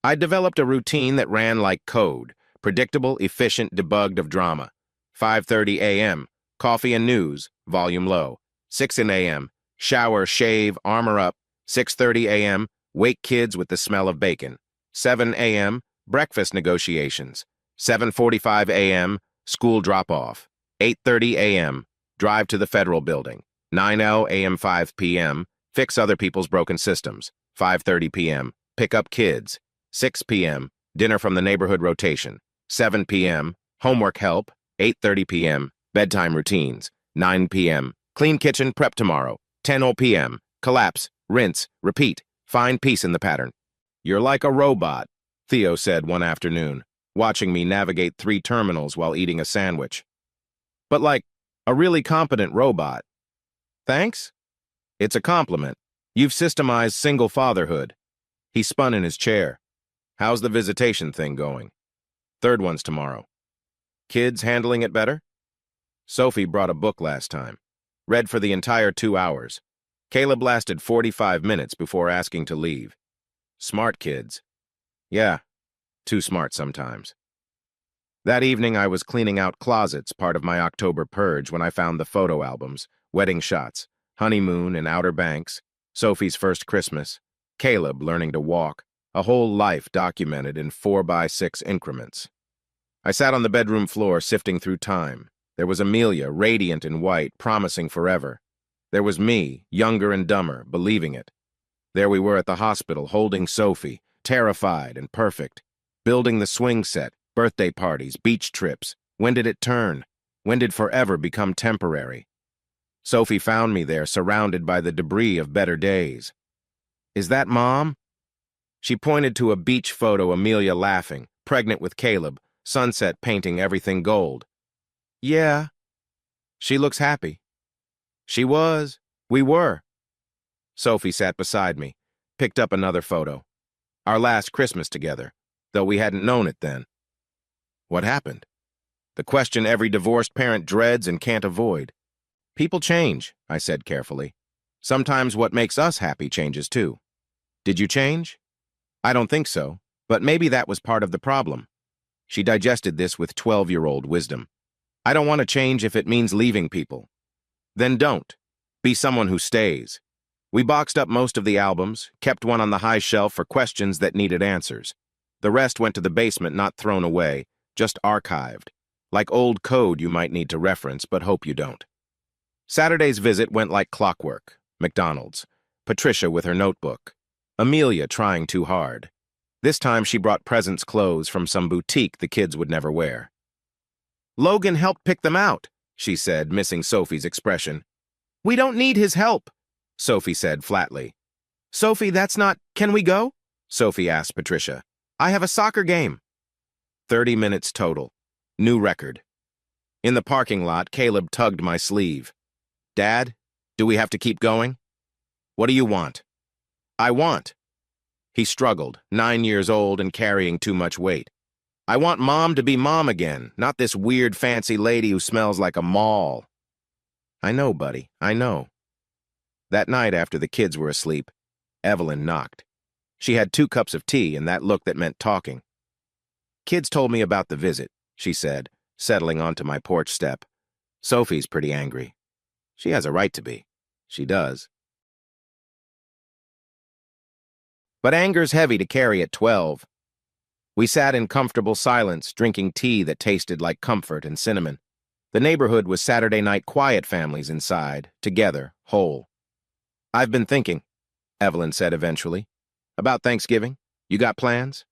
I developed a routine that ran like code, predictable, efficient, debugged of drama. 5:30 a.m., coffee and news, volume low. 6 a.m., shower, shave, armor up. 6:30 a.m., wake kids with the smell of bacon. 7 a.m., breakfast negotiations. 7:45 a.m., school drop-off. 8:30 a.m., drive to the federal building. 9 a.m., 5 p.m., fix other people's broken systems. 5:30 p.m., pick up kids. 6 p.m., dinner from the neighborhood rotation. 7 p.m., homework help. 8:30 p.m., bedtime routines. 9 p.m., clean kitchen, prep tomorrow. 10 p.m., collapse, rinse, repeat. Find peace in the pattern. You're like a robot, Theo said one afternoon, watching me navigate 3 terminals while eating a sandwich. But like a really competent robot. Thanks? It's a compliment. You've systemized single fatherhood. He spun in his chair. How's the visitation thing going? 3rd one's tomorrow. Kids handling it better? Sophie brought a book last time. Read for the entire 2 hours. Caleb lasted 45 minutes before asking to leave. Smart kids. Yeah, too smart sometimes. That evening I was cleaning out closets, part of my October purge, when I found the photo albums, wedding shots, honeymoon in Outer Banks, Sophie's first Christmas, Caleb learning to walk, a whole life documented in 4x6 increments. I sat on the bedroom floor sifting through time. There was Amelia, radiant in white, promising forever. There was me, younger and dumber, believing it. There we were at the hospital, holding Sophie, terrified and perfect, building the swing set, birthday parties, beach trips. When did it turn? When did forever become temporary? Sophie found me there, surrounded by the debris of better days. Is that Mom? She pointed to a beach photo, Amelia laughing, pregnant with Caleb, sunset painting everything gold. Yeah. She looks happy. She was. We were. Sophie sat beside me, picked up another photo. Our last Christmas together, though we hadn't known it then. What happened? The question every divorced parent dreads and can't avoid. People change, I said carefully. Sometimes what makes us happy changes too. Did you change? I don't think so, but maybe that was part of the problem. She digested this with 12-year-old wisdom. I don't want to change if it means leaving people. Then don't. Be someone who stays. We boxed up most of the albums, kept one on the high shelf for questions that needed answers. The rest went to the basement, not thrown away, just archived. Like old code you might need to reference, but hope you don't. Saturday's visit went like clockwork. McDonald's. Patricia with her notebook. Amelia trying too hard. This time she brought presents clothes from some boutique the kids would never wear. Logan helped pick them out, she said, missing Sophie's expression. We don't need his help, Sophie said flatly. Sophie, that's not... Can we go? Sophie asked Patricia. I have a soccer game. 30 minutes total. New record. In the parking lot, Caleb tugged my sleeve. Dad, do we have to keep going? What do you want? I want. He struggled, 9 years old and carrying too much weight. I want Mom to be Mom again, not this weird fancy lady who smells like a mall. I know, buddy, I know. That night after the kids were asleep, Evelyn knocked. She had 2 cups of tea and that look that meant talking. Kids told me about the visit, she said, settling onto my porch step. Sophie's pretty angry. She has a right to be. She does. But anger's heavy to carry at 12. We sat in comfortable silence, drinking tea that tasted like comfort and cinnamon. The neighborhood was Saturday night quiet families inside, together, whole. I've been thinking, Evelyn said eventually. About Thanksgiving? You got plans?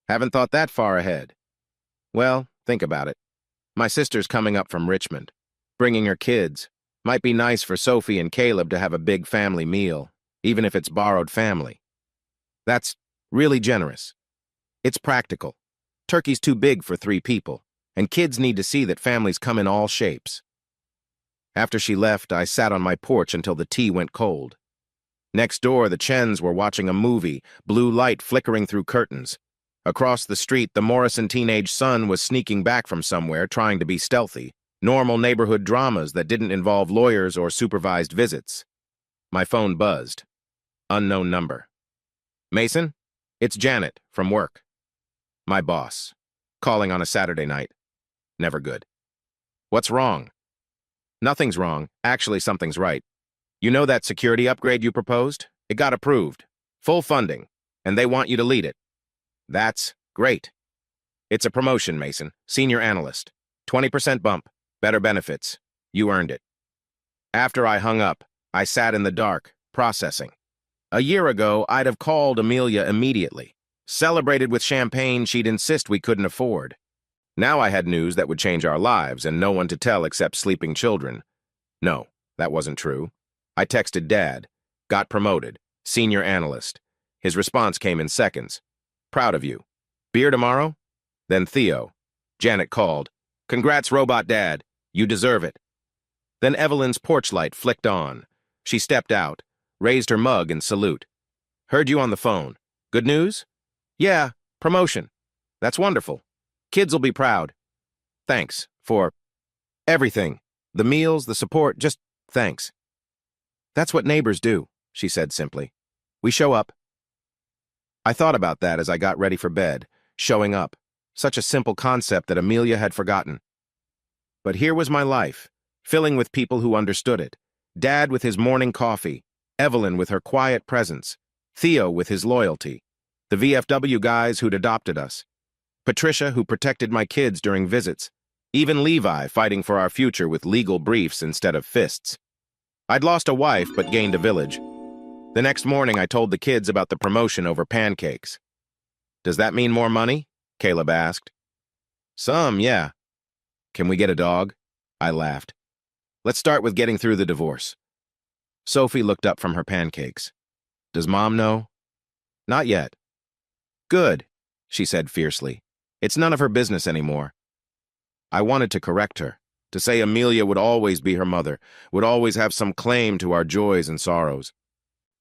Haven't thought that far ahead. Well, think about it. My sister's coming up from Richmond, bringing her kids. Might be nice for Sophie and Caleb to have a big family meal, even if it's borrowed family. That's really generous. It's practical. Turkey's too big for 3 people, and kids need to see that families come in all shapes. After she left, I sat on my porch until the tea went cold. Next door, the Chens were watching a movie, blue light flickering through curtains. Across the street, the Morrison teenage son was sneaking back from somewhere, trying to be stealthy. Normal neighborhood dramas that didn't involve lawyers or supervised visits. My phone buzzed. Unknown number. Mason? It's Janet, from work. My boss. Calling on a Saturday night. Never good. What's wrong? Nothing's wrong. Actually, something's right. You know that security upgrade you proposed? It got approved. Full funding. And they want you to lead it. That's great. It's a promotion, Mason. Senior analyst. 20% bump. Better benefits. You earned it. After I hung up, I sat in the dark, processing. A year ago, I'd have called Amelia immediately. Celebrated with champagne she'd insist we couldn't afford. Now I had news that would change our lives and no one to tell except sleeping children. No, that wasn't true. I texted Dad. Got promoted. Senior analyst. His response came in seconds. Proud of you. Beer tomorrow? Then Theo. Janet called. Congrats, Robot Dad. You deserve it. Then Evelyn's porch light flicked on. She stepped out, raised her mug in salute. Heard you on the phone. Good news? Yeah, promotion. That's wonderful. Kids will be proud. Thanks for everything. The meals, the support, just thanks. That's what neighbors do, she said simply. We show up. I thought about that as I got ready for bed. Showing up. Such a simple concept that Amelia had forgotten. But here was my life, filling with people who understood it. Dad with his morning coffee, Evelyn with her quiet presence, Theo with his loyalty, the VFW guys who'd adopted us, Patricia who protected my kids during visits, even Levi fighting for our future with legal briefs instead of fists. I'd lost a wife but gained a village. The next morning I told the kids about the promotion over pancakes. Does that mean more money? Caleb asked. Some, yeah. Can we get a dog? I laughed. Let's start with getting through the divorce. Sophie looked up from her pancakes. Does Mom know? Not yet. Good, she said fiercely. It's none of her business anymore. I wanted to correct her, to say Amelia would always be her mother, would always have some claim to our joys and sorrows.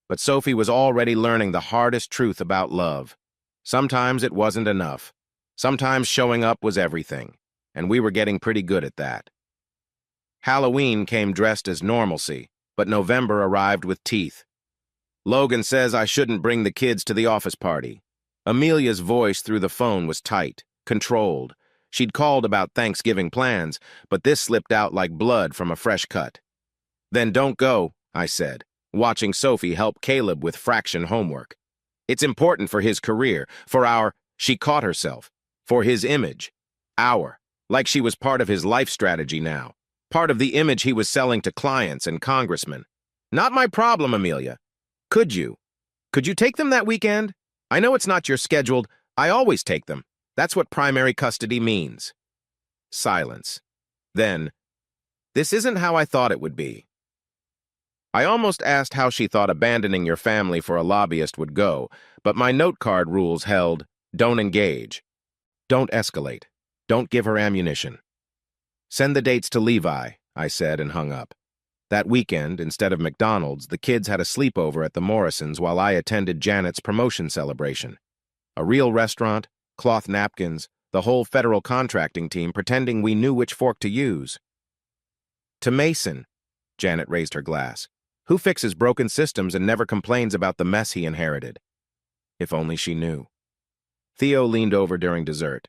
But Sophie was already learning the hardest truth about love. Sometimes it wasn't enough. Sometimes showing up was everything, and we were getting pretty good at that. Halloween came dressed as normalcy, but November arrived with teeth. Logan says I shouldn't bring the kids to the office party. Amelia's voice through the phone was tight, controlled. She'd called about Thanksgiving plans, but this slipped out like blood from a fresh cut. Then don't go, I said, watching Sophie help Caleb with fraction homework. It's important for his career, for our, she caught herself, for his image, like she was part of his life strategy now, part of the image he was selling to clients and congressmen. Not my problem, Amelia. Could you take them that weekend? I know it's not your scheduled, I always take them. That's what primary custody means. Silence. Then, this isn't how I thought it would be. I almost asked how she thought abandoning your family for a lobbyist would go, but my note card rules held, don't engage. Don't escalate. Don't give her ammunition. Send the dates to Levi, I said and hung up. That weekend, instead of McDonald's, the kids had a sleepover at the Morrisons while I attended Janet's promotion celebration. A real restaurant, cloth napkins, the whole federal contracting team pretending we knew which fork to use. To Mason, Janet raised her glass, who fixes broken systems and never complains about the mess he inherited. If only she knew. Theo leaned over during dessert.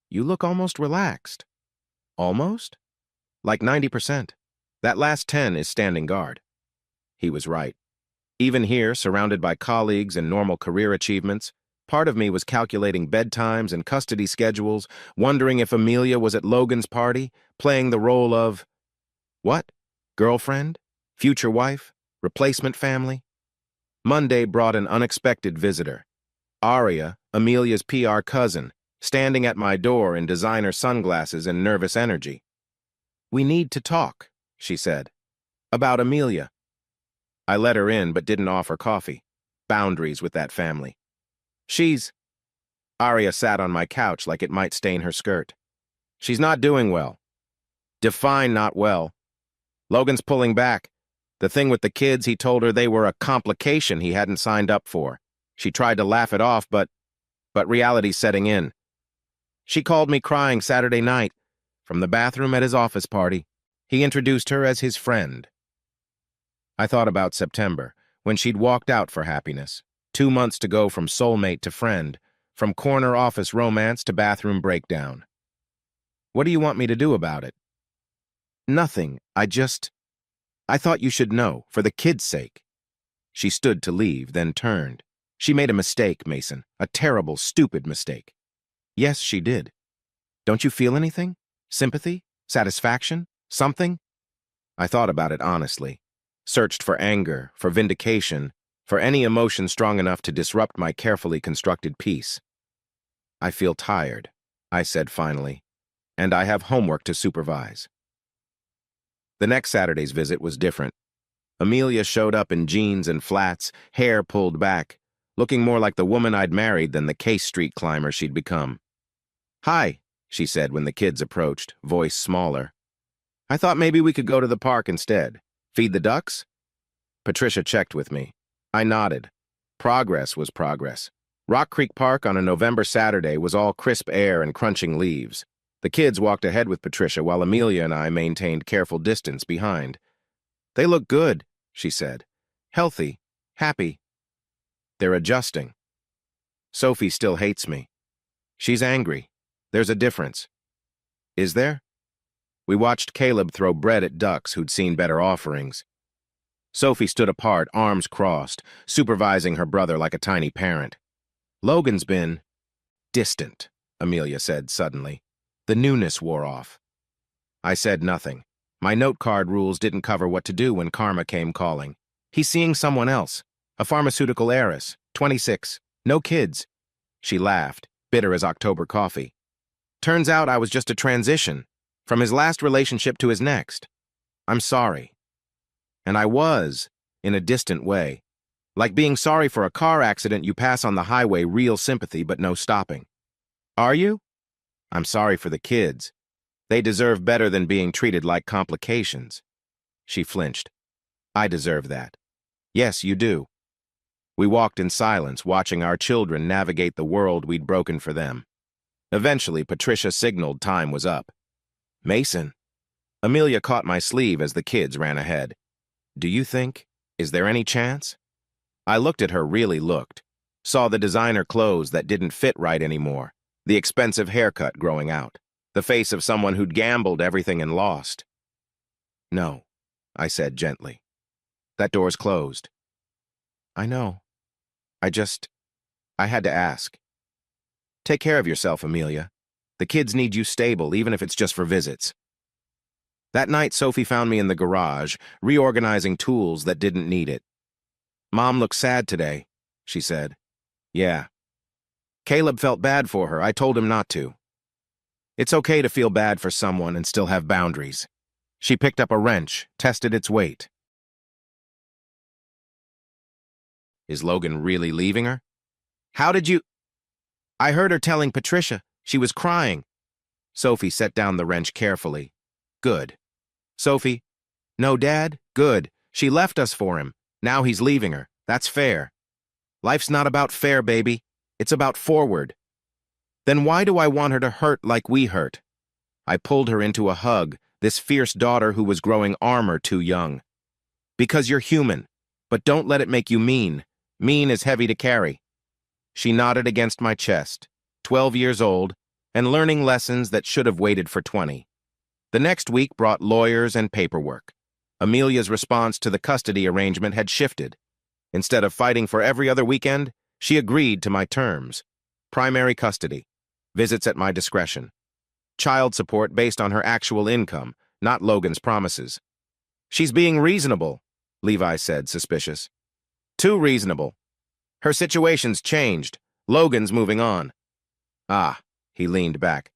You look almost relaxed. Almost? Like 90%. That last 10 is standing guard. He was right. Even here, surrounded by colleagues and normal career achievements, part of me was calculating bedtimes and custody schedules, wondering if Amelia was at Logan's party, playing the role of, what? Girlfriend? Future wife? Replacement family? Monday brought an unexpected visitor. Aria, Amelia's PR cousin, standing at my door in designer sunglasses and nervous energy. We need to talk, she said. About Amelia. I let her in but didn't offer coffee. Boundaries with that family. Aria sat on my couch like it might stain her skirt. She's not doing well. Define not well. Logan's pulling back. The thing with the kids, he told her they were a complication he hadn't signed up for. She tried to laugh it off, but reality's setting in. She called me crying Saturday night from the bathroom at his office party. He introduced her as his friend. I thought about September, when she'd walked out for happiness. 2 months to go from soulmate to friend, from corner office romance to bathroom breakdown. What do you want me to do about it? Nothing. I thought you should know, for the kid's sake. She stood to leave, then turned. She made a mistake, Mason. A terrible, stupid mistake. Yes, she did. Don't you feel anything? Sympathy? Satisfaction? Something? I thought about it honestly. Searched for anger, for vindication, for any emotion strong enough to disrupt my carefully constructed peace. "I feel tired," I said finally, "and I have homework to supervise." The next Saturday's visit was different. Amelia showed up in jeans and flats, hair pulled back, looking more like the woman I'd married than the Case Street climber she'd become. "Hi," she said when the kids approached, voice smaller. "I thought maybe we could go to the park instead. Feed the ducks?" Patricia checked with me. I nodded. Progress was progress. Rock Creek Park on a November Saturday was all crisp air and crunching leaves. The kids walked ahead with Patricia while Amelia and I maintained careful distance behind. "They look good," she said. "Healthy, happy. They're adjusting. Sophie still hates me. She's angry. There's a difference." "Is there?" We watched Caleb throw bread at ducks who'd seen better offerings. Sophie stood apart, arms crossed, supervising her brother like a tiny parent. "Logan's been distant," Amelia said suddenly. The newness wore off. I said nothing. My note card rules didn't cover what to do when karma came calling. "He's seeing someone else, a pharmaceutical heiress, 26, no kids." She laughed, bitter as October coffee. "Turns out I was just a transition, from his last relationship to his next. I'm sorry." And I was, in a distant way. Like being sorry for a car accident you pass on the highway, real sympathy but no stopping. "Are you?" "I'm sorry for the kids. They deserve better than being treated like complications." She flinched. "I deserve that." "Yes, you do." We walked in silence, watching our children navigate the world we'd broken for them. Eventually, Patricia signaled time was up. "Mason." Amelia caught my sleeve as the kids ran ahead. "Do you think? Is there any chance?" I looked at her, really looked. Saw the designer clothes that didn't fit right anymore, the expensive haircut growing out, the face of someone who'd gambled everything and lost. "No," I said gently. "That door's closed." "I know. I had to ask." "Take care of yourself, Amelia. The kids need you stable, even if it's just for visits." That night, Sophie found me in the garage, reorganizing tools that didn't need it. "Mom looks sad today," she said. "Yeah." "Caleb felt bad for her. I told him not to." It's okay to feel bad for someone and still have boundaries. She picked up a wrench, tested its weight. "Is Logan really leaving her?" "How did you—" "I heard her telling Patricia. She was crying." Sophie set down the wrench carefully. "Good." "Sophie?" "No, Dad? Good. She left us for him. Now he's leaving her. That's fair." "Life's not about fair, baby. It's about forward." "Then why do I want her to hurt like we hurt?" I pulled her into a hug, this fierce daughter who was growing armor too young. "Because you're human, but don't let it make you mean. Mean is heavy to carry." She nodded against my chest, 12 years old, and learning lessons that should have waited for 20. The next week brought lawyers and paperwork. Amelia's response to the custody arrangement had shifted. Instead of fighting for every other weekend, she agreed to my terms. Primary custody, visits at my discretion. Child support based on her actual income, not Logan's promises. "She's being reasonable," Levi said, suspicious. "Too reasonable. Her situation's changed. Logan's moving on." "Ah," he leaned back.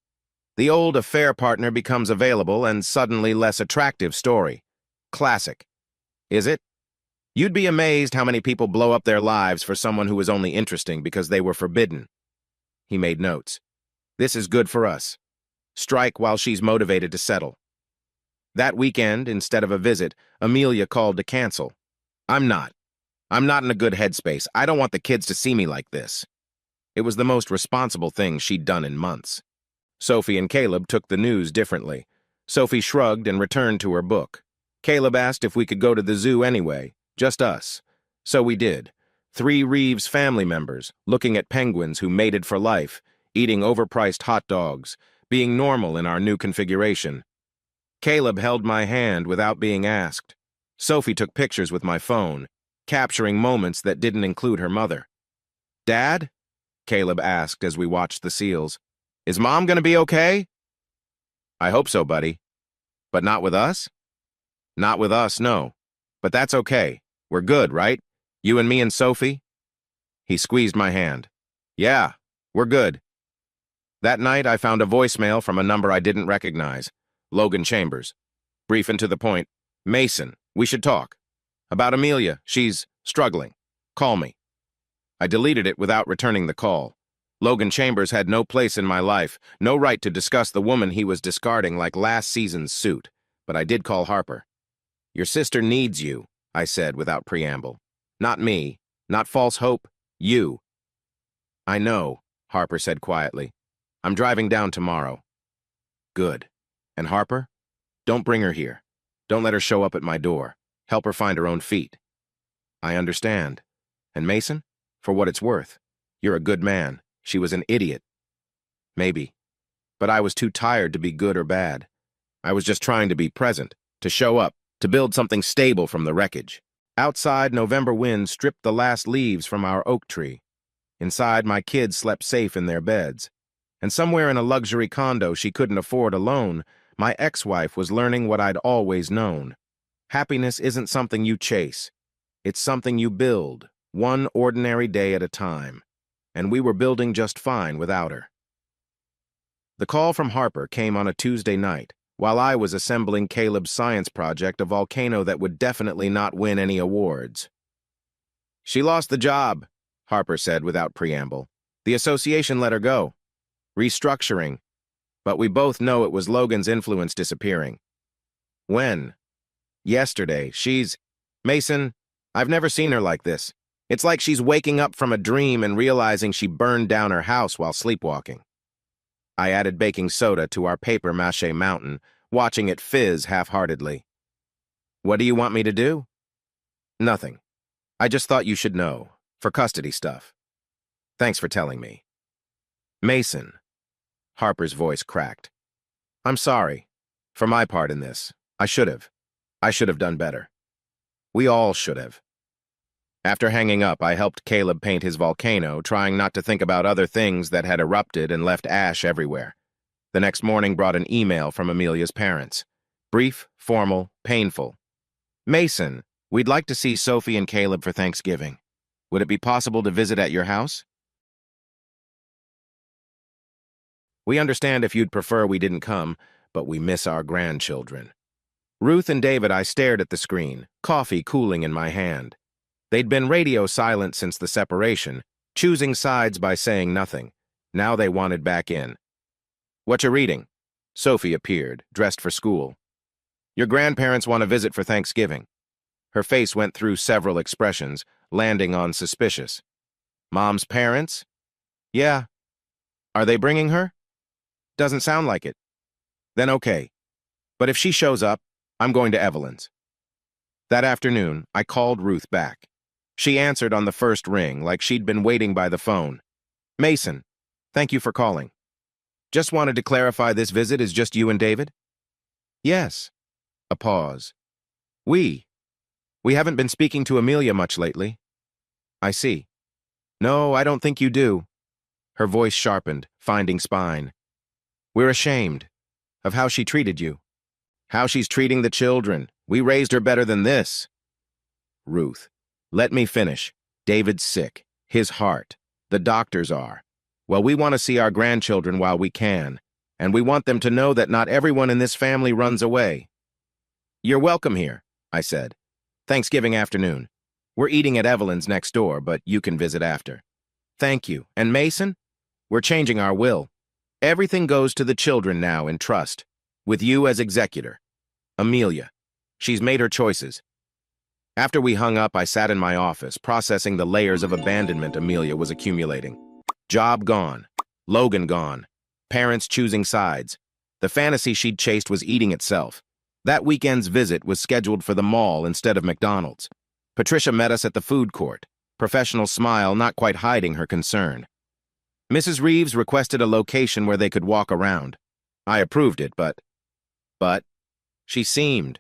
"The old affair partner becomes available and suddenly less attractive story. Classic. Is it? You'd be amazed how many people blow up their lives for someone who was only interesting because they were forbidden." He made notes. "This is good for us. Strike while she's motivated to settle." That weekend, instead of a visit, Amelia called to cancel. I'm not in a good headspace. I don't want the kids to see me like this." It was the most responsible thing she'd done in months. Sophie and Caleb took the news differently. Sophie shrugged and returned to her book. Caleb asked if we could go to the zoo anyway, just us. So we did. 3 Reeves family members, looking at penguins who mated for life, eating overpriced hot dogs, being normal in our new configuration. Caleb held my hand without being asked. Sophie took pictures with my phone, capturing moments that didn't include her mother. "Dad?" Caleb asked as we watched the seals. "Is Mom gonna be okay?" "I hope so, buddy. But not with us?" "Not with us, no. But that's okay. We're good, right? You and me and Sophie? He squeezed my hand. Yeah, we're good. That night, I found a voicemail from a number I didn't recognize. Logan Chambers. Brief and to the point. Mason, we should talk. About Amelia, she's struggling. Call me. I deleted it without returning the call. Logan Chambers had no place in my life, no right to discuss the woman he was discarding like last season's suit. But I did call Harper. Your sister needs you, I said without preamble. Not me, not false hope, you. I know, Harper said quietly. I'm driving down tomorrow. Good. And Harper? Don't bring her here. Don't let her show up at my door. Help her find her own feet. I understand. And Mason? For what it's worth. You're a good man. She was an idiot. Maybe. But I was too tired to be good or bad. I was just trying to be present, to show up, to build something stable from the wreckage. Outside, November wind stripped the last leaves from our oak tree. Inside, my kids slept safe in their beds. And somewhere in a luxury condo she couldn't afford alone, my ex-wife was learning what I'd always known. Happiness isn't something you chase. It's something you build, one ordinary day at a time. And we were building just fine without her. The call from Harper came on a Tuesday night, while I was assembling Caleb's science project, a volcano that would definitely not win any awards. She lost the job, Harper said without preamble. The association let her go. Restructuring. But we both know it was Logan's influence disappearing. When? Yesterday. Mason, I've never seen her like this. It's like she's waking up from a dream and realizing she burned down her house while sleepwalking. I added baking soda to our paper mache mountain, watching it fizz half-heartedly. What do you want me to do? Nothing. I just thought you should know, for custody stuff. Thanks for telling me. Mason. Harper's voice cracked. I'm sorry. For my part in this, I should have. I should have done better. We all should have. After hanging up, I helped Caleb paint his volcano, trying not to think about other things that had erupted and left ash everywhere. The next morning brought an email from Amelia's parents. Brief, formal, painful. Mason, we'd like to see Sophie and Caleb for Thanksgiving. Would it be possible to visit at your house? We understand if you'd prefer we didn't come, but we miss our grandchildren. Ruth and David, I stared at the screen, coffee cooling in my hand. They'd been radio silent since the separation, choosing sides by saying nothing. Now they wanted back in. What you reading? Sophie appeared, dressed for school. Your grandparents want to visit for Thanksgiving. Her face went through several expressions, landing on suspicious. Mom's parents? Yeah. Are they bringing her? Doesn't sound like it. Then okay. But if she shows up, I'm going to Evelyn's. That afternoon, I called Ruth back. She answered on the first ring, like she'd been waiting by the phone. Mason, thank you for calling. Just wanted to clarify this visit is just you and David? Yes. A pause. We haven't been speaking to Amelia much lately. I see. No, I don't think you do. Her voice sharpened, finding spine. We're ashamed of how she treated you. How she's treating the children. We raised her better than this. Ruth. Let me finish. David's sick. His heart. The doctors are. Well, we want to see our grandchildren while we can, and we want them to know that not everyone in this family runs away. You're welcome here, I said. Thanksgiving afternoon. We're eating at Evelyn's next door, but you can visit after. Thank you. And Mason? We're changing our will. Everything goes to the children now in trust, with you as executor. Amelia. She's made her choices. After we hung up, I sat in my office, processing the layers of abandonment Amelia was accumulating. Job gone. Logan gone. Parents choosing sides. The fantasy she'd chased was eating itself. That weekend's visit was scheduled for the mall instead of McDonald's. Patricia met us at the food court, professional smile not quite hiding her concern. Mrs. Reeves requested a location where they could walk around. I approved it, but she seemed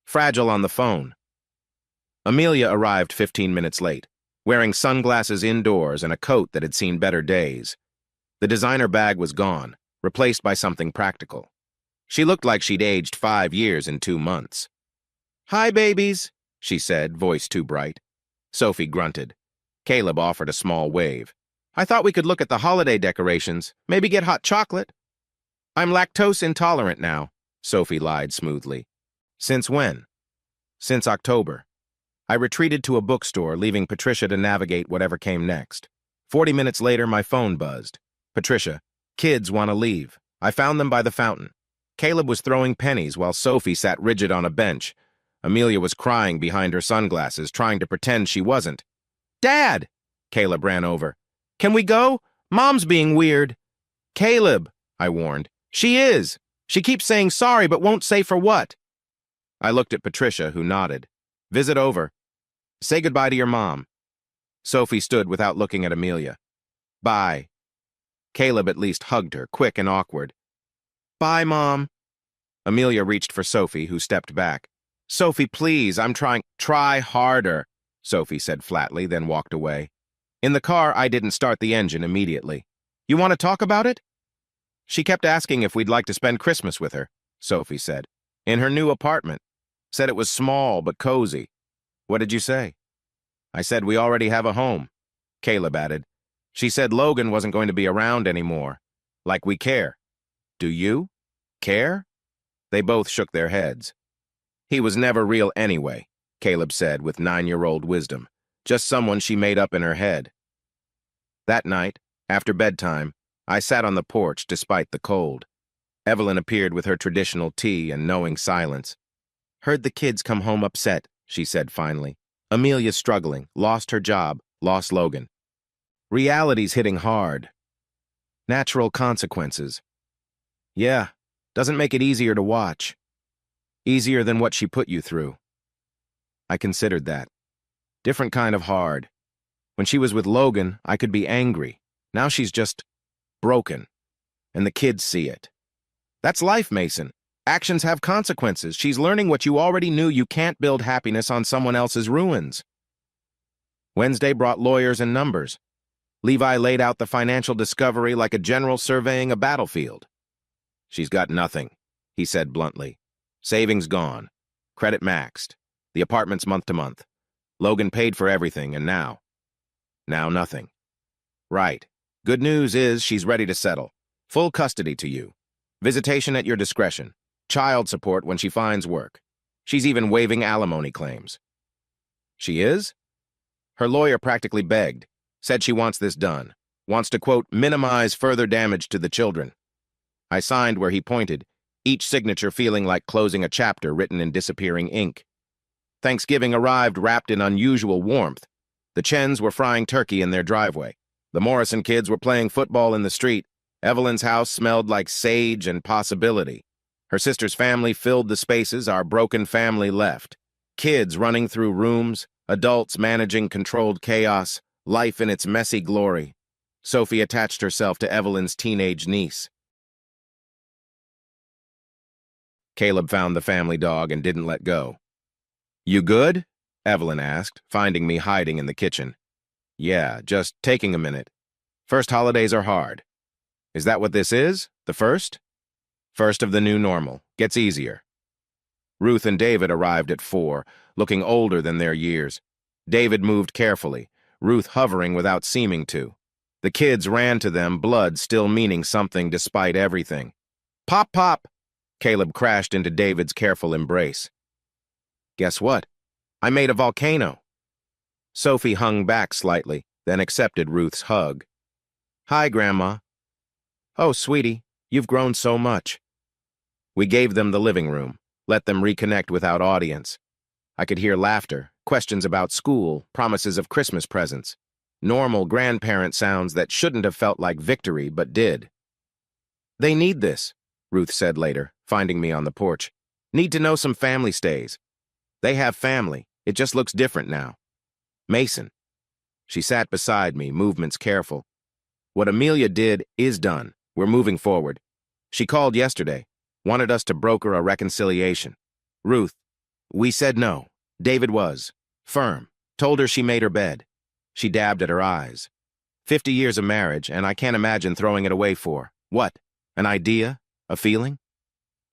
fragile on the phone. Amelia arrived 15 minutes late, wearing sunglasses indoors and a coat that had seen better days. The designer bag was gone, replaced by something practical. She looked like she'd aged 5 years in 2 months. Hi, babies, she said, voice too bright. Sophie grunted. Caleb offered a small wave. I thought we could look at the holiday decorations, maybe get hot chocolate. I'm lactose intolerant now, Sophie lied smoothly. Since when? Since October. I retreated to a bookstore, leaving Patricia to navigate whatever came next. 40 minutes later, my phone buzzed. Patricia, kids want to leave. I found them by the fountain. Caleb was throwing pennies while Sophie sat rigid on a bench. Amelia was crying behind her sunglasses, trying to pretend she wasn't. Dad! Caleb ran over. Can we go? Mom's being weird. Caleb, I warned. She is. She keeps saying sorry but won't say for what. I looked at Patricia, who nodded. Visit over. Say goodbye to your mom. Sophie stood without looking at Amelia. Bye. Caleb at least hugged her, quick and awkward. Bye, Mom. Amelia reached for Sophie, who stepped back. Sophie, please, I'm trying. Try harder, Sophie said flatly, then walked away. In the car, I didn't start the engine immediately. You want to talk about it? She kept asking if we'd like to spend Christmas with her, Sophie said. In her new apartment. Said it was small but cozy. What did you say? I said we already have a home. Caleb added. She said Logan wasn't going to be around anymore. Like we care. Do you? Care? They both shook their heads. He was never real anyway, Caleb said with 9-year-old wisdom. Just someone she made up in her head. That night, after bedtime, I sat on the porch despite the cold. Evelyn appeared with her traditional tea and knowing silence. Heard the kids come home upset, she said finally. Amelia's struggling, lost her job, lost Logan. Reality's hitting hard. Natural consequences. Yeah, doesn't make it easier to watch. Easier than what she put you through. I considered that. Different kind of hard. When she was with Logan, I could be angry. Now she's just broken. And the kids see it. That's life, Mason. Actions have consequences. She's learning what you already knew. You can't build happiness on someone else's ruins. Wednesday brought lawyers and numbers. Levi laid out the financial discovery like a general surveying a battlefield. She's got nothing, he said bluntly. Savings gone. Credit maxed. The apartment's month to month. Logan paid for everything, and now nothing. Right. Good news is she's ready to settle. Full custody to you. Visitation at your discretion. Child support when she finds work. She's even waiving alimony claims. She is? Her lawyer practically begged. Said she wants this done. Wants to, quote, minimize further damage to the children. I signed where he pointed, each signature feeling like closing a chapter written in disappearing ink. Thanksgiving arrived wrapped in unusual warmth. The Chens were frying turkey in their driveway. The Morrison kids were playing football in the street. Evelyn's house smelled like sage and possibility. Her sister's family filled the spaces our broken family left. Kids running through rooms, adults managing controlled chaos, life in its messy glory. Sophie attached herself to Evelyn's teenage niece. Caleb found the family dog and didn't let go. You good? Evelyn asked, finding me hiding in the kitchen. Yeah, just taking a minute. First holidays are hard. Is that what this is? The first? First of the new normal. Gets easier. Ruth and David arrived at 4, looking older than their years. David moved carefully, Ruth hovering without seeming to. The kids ran to them, blood still meaning something despite everything. Pop, pop! Caleb crashed into David's careful embrace. Guess what? I made a volcano. Sophie hung back slightly, then accepted Ruth's hug. Hi, Grandma. Oh, sweetie, you've grown so much. We gave them the living room, let them reconnect without audience. I could hear laughter, questions about school, promises of Christmas presents. Normal grandparent sounds that shouldn't have felt like victory, but did. They need this, Ruth said later, finding me on the porch. Need to know some family stays. They have family. It just looks different now. Mason. She sat beside me, movements careful. What Amelia did is done. We're moving forward. She called yesterday, wanted us to broker a reconciliation. Ruth. We said no. David was. Firm. Told her she made her bed. She dabbed at her eyes. 50 years of marriage, and I can't imagine throwing it away for, what, an idea? A feeling?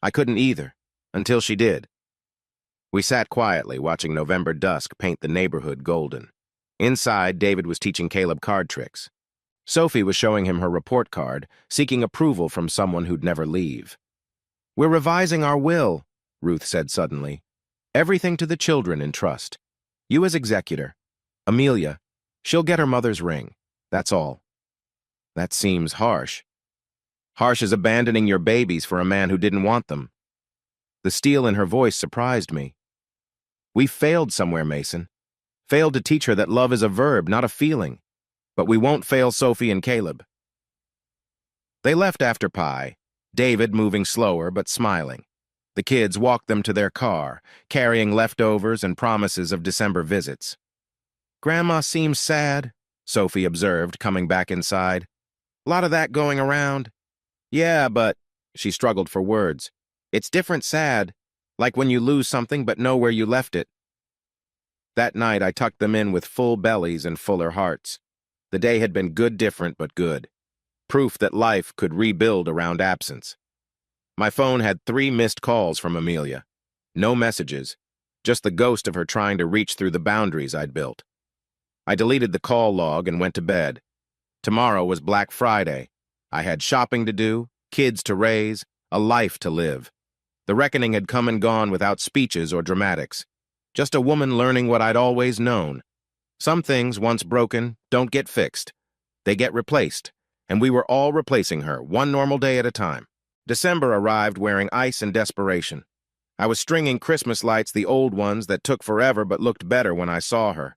I couldn't either, until she did. We sat quietly, watching November dusk paint the neighborhood golden. Inside, David was teaching Caleb card tricks. Sophie was showing him her report card, seeking approval from someone who'd never leave. "We're revising our will," Ruth said suddenly. "Everything to the children in trust. You as executor. Amelia, she'll get her mother's ring. That's all." "That seems harsh." "Harsh as abandoning your babies for a man who didn't want them." The steel in her voice surprised me. "We failed somewhere, Mason. Failed to teach her that love is a verb, not a feeling. But we won't fail Sophie and Caleb." They left after pie, David moving slower but smiling. The kids walked them to their car, carrying leftovers and promises of December visits. "Grandma seems sad," Sophie observed, coming back inside. "Lot of that going around." "Yeah, but," she struggled for words, "it's different sad, like when you lose something but know where you left it." That night I tucked them in with full bellies and fuller hearts. The day had been good different but good. Proof that life could rebuild around absence. My phone had 3 missed calls from Amelia. No messages, just the ghost of her trying to reach through the boundaries I'd built. I deleted the call log and went to bed. Tomorrow was Black Friday. I had shopping to do, kids to raise, a life to live. The reckoning had come and gone without speeches or dramatics. Just a woman learning what I'd always known. Some things, once broken, don't get fixed. They get replaced, and we were all replacing her, one normal day at a time. December arrived wearing ice and desperation. I was stringing Christmas lights, the old ones that took forever but looked better when I saw her.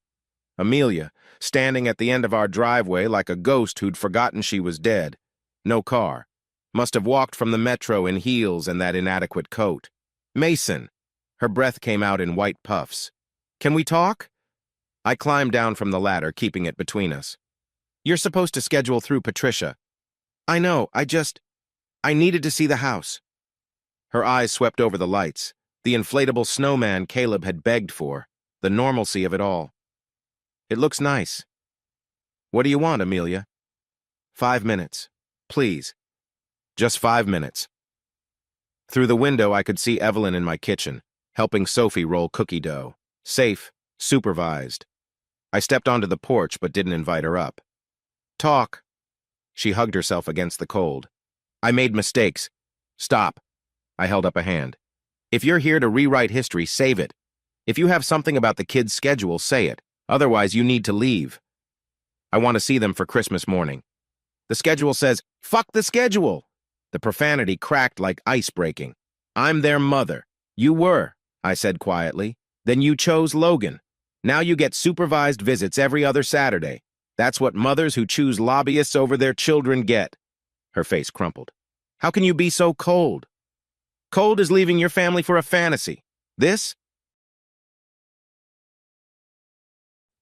Amelia, standing at the end of our driveway like a ghost who'd forgotten she was dead. No car. Must have walked from the metro in heels and that inadequate coat. "Mason." Her breath came out in white puffs. "Can we talk?" I climbed down from the ladder, keeping it between us. "You're supposed to schedule through Patricia." "I know, I needed to see the house." Her eyes swept over the lights, the inflatable snowman Caleb had begged for, the normalcy of it all. "It looks nice." "What do you want, Amelia?" 5 minutes. Please. Just 5 minutes. Through the window, I could see Evelyn in my kitchen, helping Sophie roll cookie dough. Safe, supervised. I stepped onto the porch but didn't invite her up. "Talk." She hugged herself against the cold. "I made mistakes." "Stop." I held up a hand. "If you're here to rewrite history, save it. If you have something about the kids' schedule, say it. Otherwise, you need to leave. I want to see them for Christmas morning." "The schedule says, fuck the schedule." The profanity cracked like ice breaking. "I'm their mother." "You were," I said quietly. "Then you chose Logan. Now you get supervised visits every other Saturday. That's what mothers who choose lobbyists over their children get." Her face crumpled. "How can you be so cold? Cold as leaving your family for a fantasy. This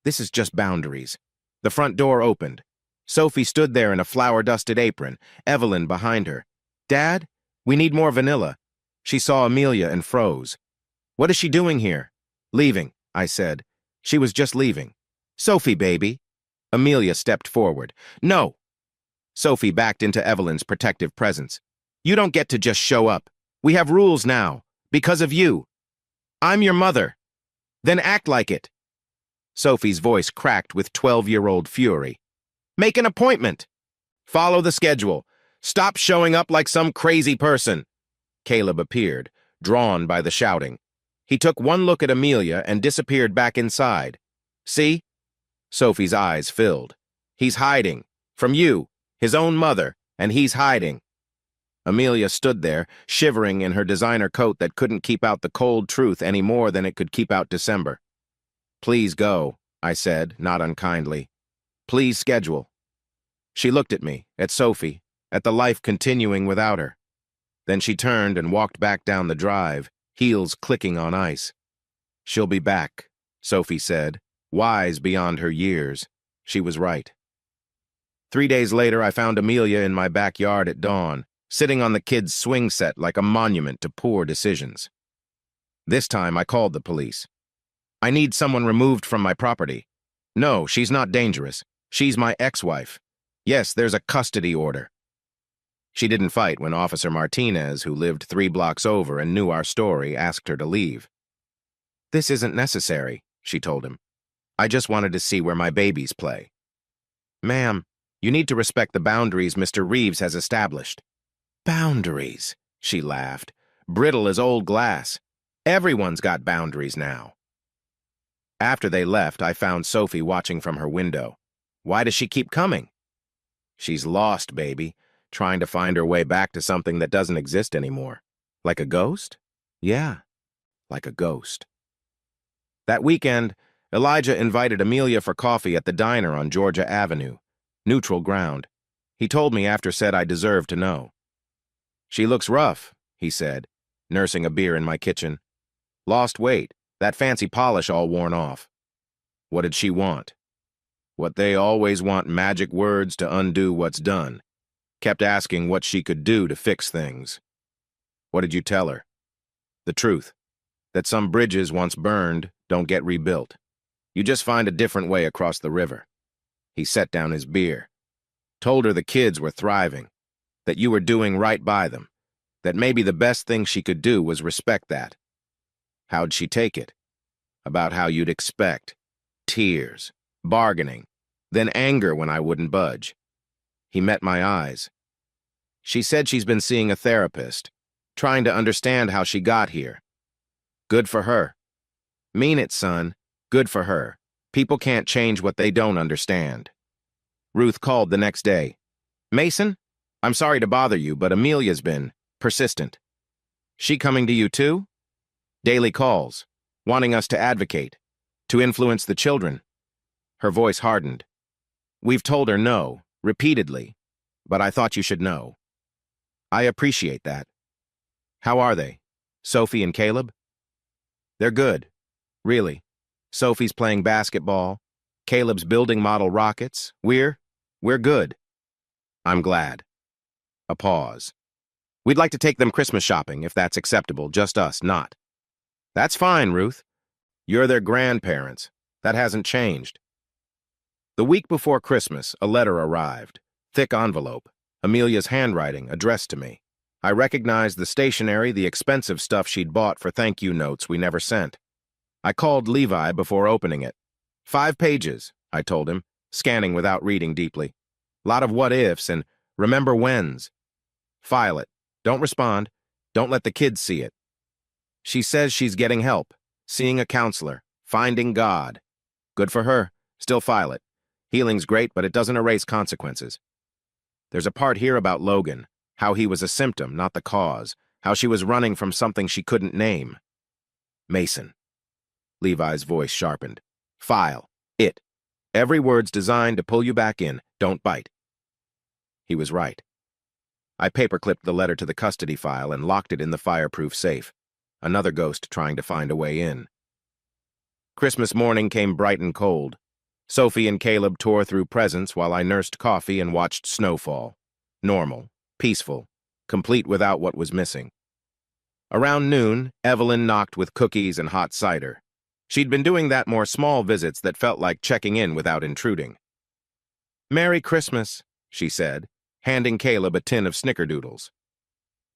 is just boundaries." The front door opened. Sophie stood there in a flour-dusted apron, Evelyn behind her. "Dad, we need more vanilla." She saw Amelia and froze. "What is she doing here?" "Leaving," I said. She was just leaving. "Sophie, baby." Amelia stepped forward. "No." Sophie backed into Evelyn's protective presence. "You don't get to just show up. We have rules now. Because of you. I'm your mother. Then act like it." Sophie's voice cracked with 12-year-old fury. "Make an appointment. Follow the schedule. Stop showing up like some crazy person." Caleb appeared, drawn by the shouting. He took one look at Amelia and disappeared back inside. "See?" Sophie's eyes filled. "He's hiding. From you, his own mother, and he's hiding." Amelia stood there, shivering in her designer coat that couldn't keep out the cold truth any more than it could keep out December. "Please go," I said, not unkindly. "Please schedule." She looked at me, at Sophie, at the life continuing without her. Then she turned and walked back down the drive, heels clicking on ice. "She'll be back," Sophie said, wise beyond her years. She was right. 3 days later, I found Amelia in my backyard at dawn, sitting on the kids' swing set like a monument to poor decisions. This time, I called the police. "I need someone removed from my property." "No, she's not dangerous. She's my ex-wife." "Yes, there's a custody order." She didn't fight when Officer Martinez, who lived 3 blocks over and knew our story, asked her to leave. "This isn't necessary," she told him. I just wanted to see where my babies play. Ma'am, you need to respect the boundaries Mr. Reeves has established. Boundaries, she laughed. Brittle as old glass. Everyone's got boundaries now. After they left, I found Sophie watching from her window. Why does she keep coming? She's lost, baby, trying to find her way back to something that doesn't exist anymore. Like a ghost? Yeah, like a ghost. That weekend, Elijah invited Amelia for coffee at the diner on Georgia Avenue. Neutral ground. He told me after said I deserved to know. She looks rough, he said, nursing a beer in my kitchen. Lost weight, that fancy polish all worn off. What did she want? What they always want, magic words to undo what's done. Kept asking what she could do to fix things. What did you tell her? The truth. That some bridges once burned don't get rebuilt. You just find a different way across the river. He set down his beer. Told her the kids were thriving. That you were doing right by them. That maybe the best thing she could do was respect that. How'd she take it? About how you'd expect. Tears. Bargaining. Then anger when I wouldn't budge. He met my eyes. She said she's been seeing a therapist, trying to understand how she got here. Good for her. Mean it, son. Good for her. People can't change what they don't understand. Ruth called the next day. Mason, I'm sorry to bother you, but Amelia's been persistent. She coming to you too? Daily calls, wanting us to advocate, to influence the children. Her voice hardened. We've told her no, repeatedly, but I thought you should know. I appreciate that. How are they? Sophie and Caleb? They're good. Really. Sophie's playing basketball. Caleb's building model rockets. We're good. I'm glad. A pause. We'd like to take them Christmas shopping, if that's acceptable, just us, not. That's fine, Ruth. You're their grandparents. That hasn't changed. The week before Christmas, a letter arrived. Thick envelope. Amelia's handwriting, addressed to me. I recognized the stationery, the expensive stuff she'd bought for thank you notes we never sent. I called Levi before opening it. 5 pages, I told him, scanning without reading deeply. Lot of what-ifs and remember whens. File it. Don't respond. Don't let the kids see it. She says she's getting help, seeing a counselor, finding God. Good for her. Still file it. Healing's great, but it doesn't erase consequences. There's a part here about Logan, how he was a symptom, not the cause, how she was running from something she couldn't name. Mason. Levi's voice sharpened. File. It. Every word's designed to pull you back in. Don't bite. He was right. I paperclipped the letter to the custody file and locked it in the fireproof safe. Another ghost trying to find a way in. Christmas morning came bright and cold. Sophie and Caleb tore through presents while I nursed coffee and watched snowfall. Normal, peaceful, complete without what was missing. Around noon, Evelyn knocked with cookies and hot cider. She'd been doing that more small visits that felt like checking in without intruding. Merry Christmas, she said, handing Caleb a tin of snickerdoodles.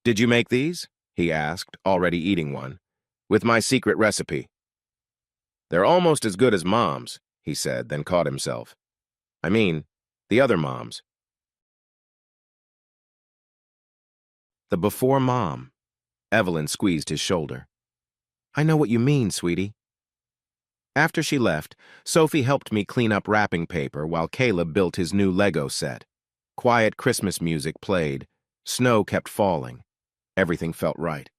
Did you make these? He asked, already eating one. With my secret recipe. They're almost as good as Mom's, he said, then caught himself. I mean, the other Moms. The before Mom. Evelyn squeezed his shoulder. I know what you mean, sweetie. After she left, Sophie helped me clean up wrapping paper while Caleb built his new Lego set. Quiet Christmas music played. Snow kept falling. Everything felt right.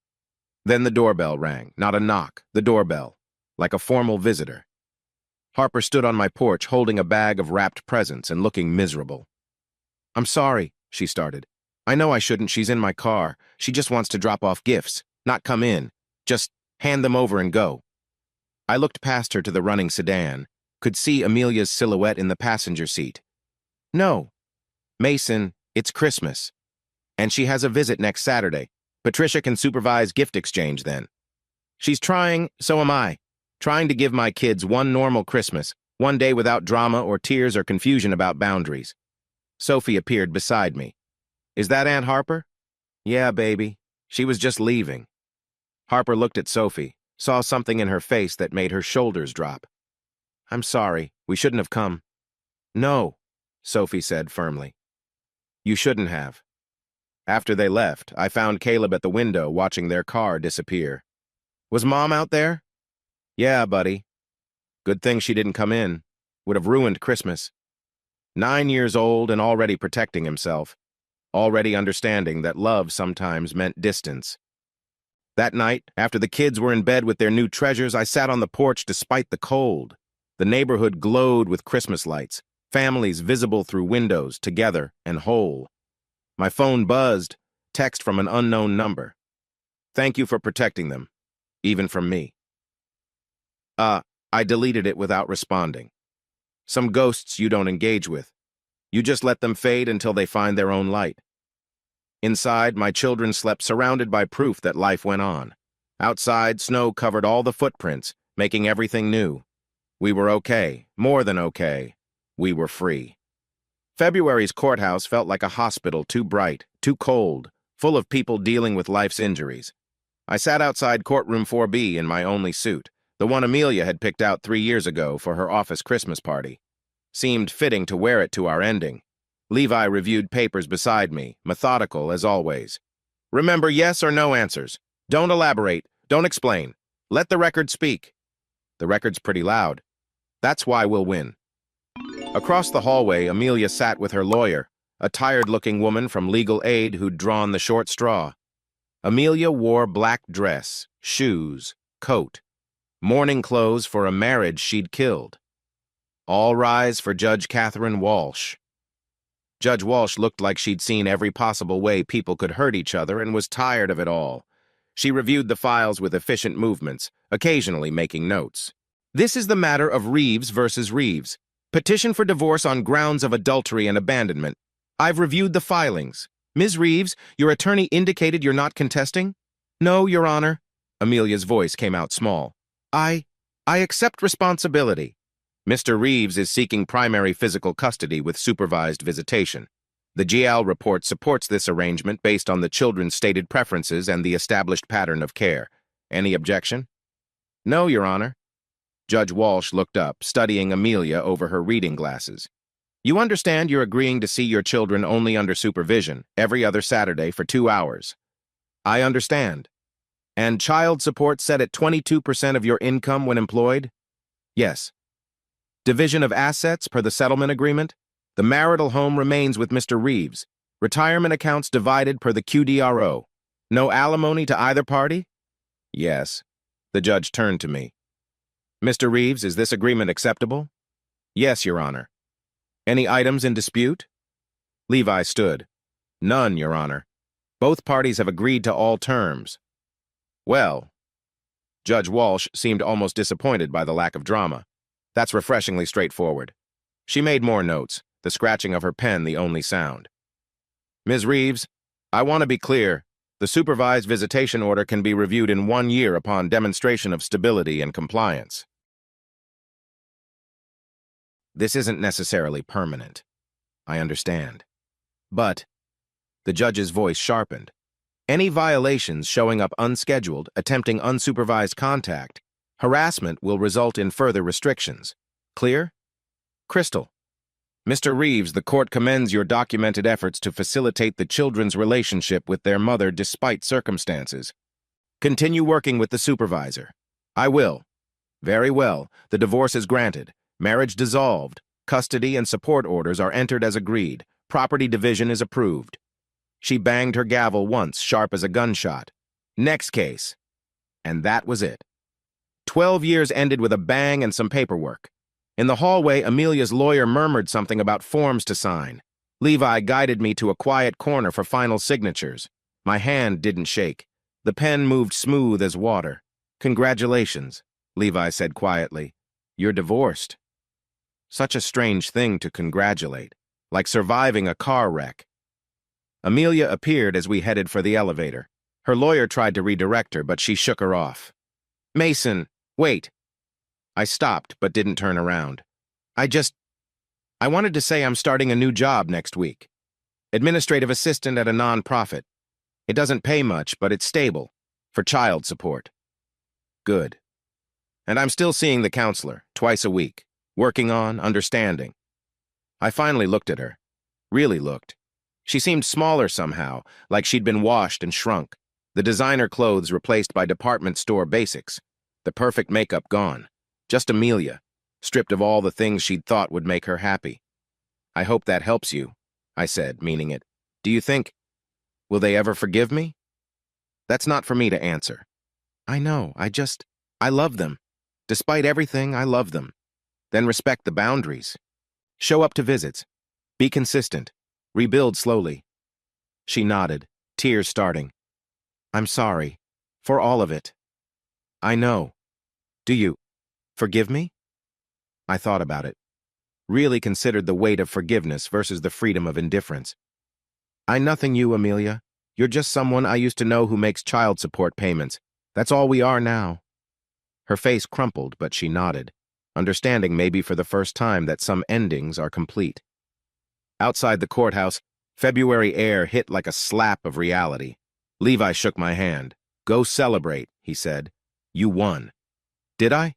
Then the doorbell rang, not a knock, the doorbell, like a formal visitor. Harper stood on my porch holding a bag of wrapped presents and looking miserable. I'm sorry, she started. I know I shouldn't, she's in my car. She just wants to drop off gifts, not come in. Just hand them over and go. I looked past her to the running sedan, could see Amelia's silhouette in the passenger seat. No. Mason, it's Christmas. And she has a visit next Saturday. Patricia can supervise gift exchange then. She's trying, so am I, trying to give my kids one normal Christmas, one day without drama or tears or confusion about boundaries. Sophie appeared beside me. Is that Aunt Harper? Yeah, baby. She was just leaving. Harper looked at Sophie, saw something in her face that made her shoulders drop. I'm sorry. We shouldn't have come. No, Sophie said firmly. You shouldn't have. After they left, I found Caleb at the window watching their car disappear. Was Mom out there? Yeah, buddy. Good thing she didn't come in. Would have ruined Christmas. 9 years old and already protecting himself. Already understanding that love sometimes meant distance. That night, after the kids were in bed with their new treasures, I sat on the porch despite the cold. The neighborhood glowed with Christmas lights, families visible through windows, together and whole. My phone buzzed, text from an unknown number. Thank you for protecting them, even from me. I deleted it without responding. Some ghosts you don't engage with. You just let them fade until they find their own light. Inside, my children slept surrounded by proof that life went on. Outside, snow covered all the footprints, making everything new. We were okay, more than okay. We were free. February's courthouse felt like a hospital, too bright, too cold, full of people dealing with life's injuries. I sat outside courtroom 4B in my only suit, the one Amelia had picked out 3 years ago for her office Christmas party. Seemed fitting to wear it to our ending. Levi reviewed papers beside me, methodical as always. Remember yes or no answers. Don't elaborate. Don't explain. Let the record speak. The record's pretty loud. That's why we'll win. Across the hallway, Amelia sat with her lawyer, a tired-looking woman from legal aid who'd drawn the short straw. Amelia wore black dress, shoes, coat, mourning clothes for a marriage she'd killed. All rise for Judge Catherine Walsh. Judge Walsh looked like she'd seen every possible way people could hurt each other and was tired of it all. She reviewed the files with efficient movements, occasionally making notes. This is the matter of Reeves versus Reeves. Petition for divorce on grounds of adultery and abandonment. I've reviewed the filings. Ms. Reeves, your attorney indicated you're not contesting? No, Your Honor. Amelia's voice came out small. I accept responsibility. Mr. Reeves is seeking primary physical custody with supervised visitation. The GL report supports this arrangement based on the children's stated preferences and the established pattern of care. Any objection? No, Your Honor. Judge Walsh looked up, studying Amelia over her reading glasses. You understand you're agreeing to see your children only under supervision, every other Saturday for 2 hours. I understand. And child support set at 22% of your income when employed? Yes. Division of assets per the settlement agreement? The marital home remains with Mr. Reeves. Retirement accounts divided per the QDRO. No alimony to either party? Yes. The judge turned to me. Mr. Reeves, is this agreement acceptable? Yes, Your Honor. Any items in dispute? Levi stood. None, Your Honor. Both parties have agreed to all terms. Well, Judge Walsh seemed almost disappointed by the lack of drama. That's refreshingly straightforward. She made more notes, the scratching of her pen the only sound. Ms. Reeves, I want to be clear. The supervised visitation order can be reviewed in 1 year upon demonstration of stability and compliance. This isn't necessarily permanent. I understand. But, the judge's voice sharpened. Any violations showing up unscheduled, attempting unsupervised contact, harassment will result in further restrictions. Clear? Crystal. Mr. Reeves, the court commends your documented efforts to facilitate the children's relationship with their mother despite circumstances. Continue working with the supervisor. I will. Very well. The divorce is granted. Marriage dissolved. Custody and support orders are entered as agreed. Property division is approved. She banged her gavel once, sharp as a gunshot. Next case. And that was it. 12 years ended with a bang and some paperwork. In the hallway, Amelia's lawyer murmured something about forms to sign. Levi guided me to a quiet corner for final signatures. My hand didn't shake. The pen moved smooth as water. Congratulations, Levi said quietly. You're divorced. Such a strange thing to congratulate, like surviving a car wreck. Amelia appeared as we headed for the elevator. Her lawyer tried to redirect her, but she shook her off. Mason, wait. I stopped, but didn't turn around. I wanted to say I'm starting a new job next week. Administrative assistant at a non-profit. It doesn't pay much, but it's stable. For child support. Good. And I'm still seeing the counselor, twice a week. Working on, understanding. I finally looked at her. Really looked. She seemed smaller somehow, like she'd been washed and shrunk. The designer clothes replaced by department store basics. The perfect makeup gone. Just Amelia, stripped of all the things she'd thought would make her happy. I hope that helps you, I said, meaning it. Do you think, will they ever forgive me? That's not for me to answer. I know, I love them. Despite everything, I love them. Then respect the boundaries. Show up to visits. Be consistent. Rebuild slowly. She nodded, tears starting. I'm sorry. For all of it. I know. Do you forgive me? I thought about it. Really considered the weight of forgiveness versus the freedom of indifference. I nothing you, Amelia. You're just someone I used to know who makes child support payments. That's all we are now. Her face crumpled, but she nodded, understanding maybe for the first time that some endings are complete. Outside the courthouse, February air hit like a slap of reality. Levi shook my hand. Go celebrate, he said. You won. Did I?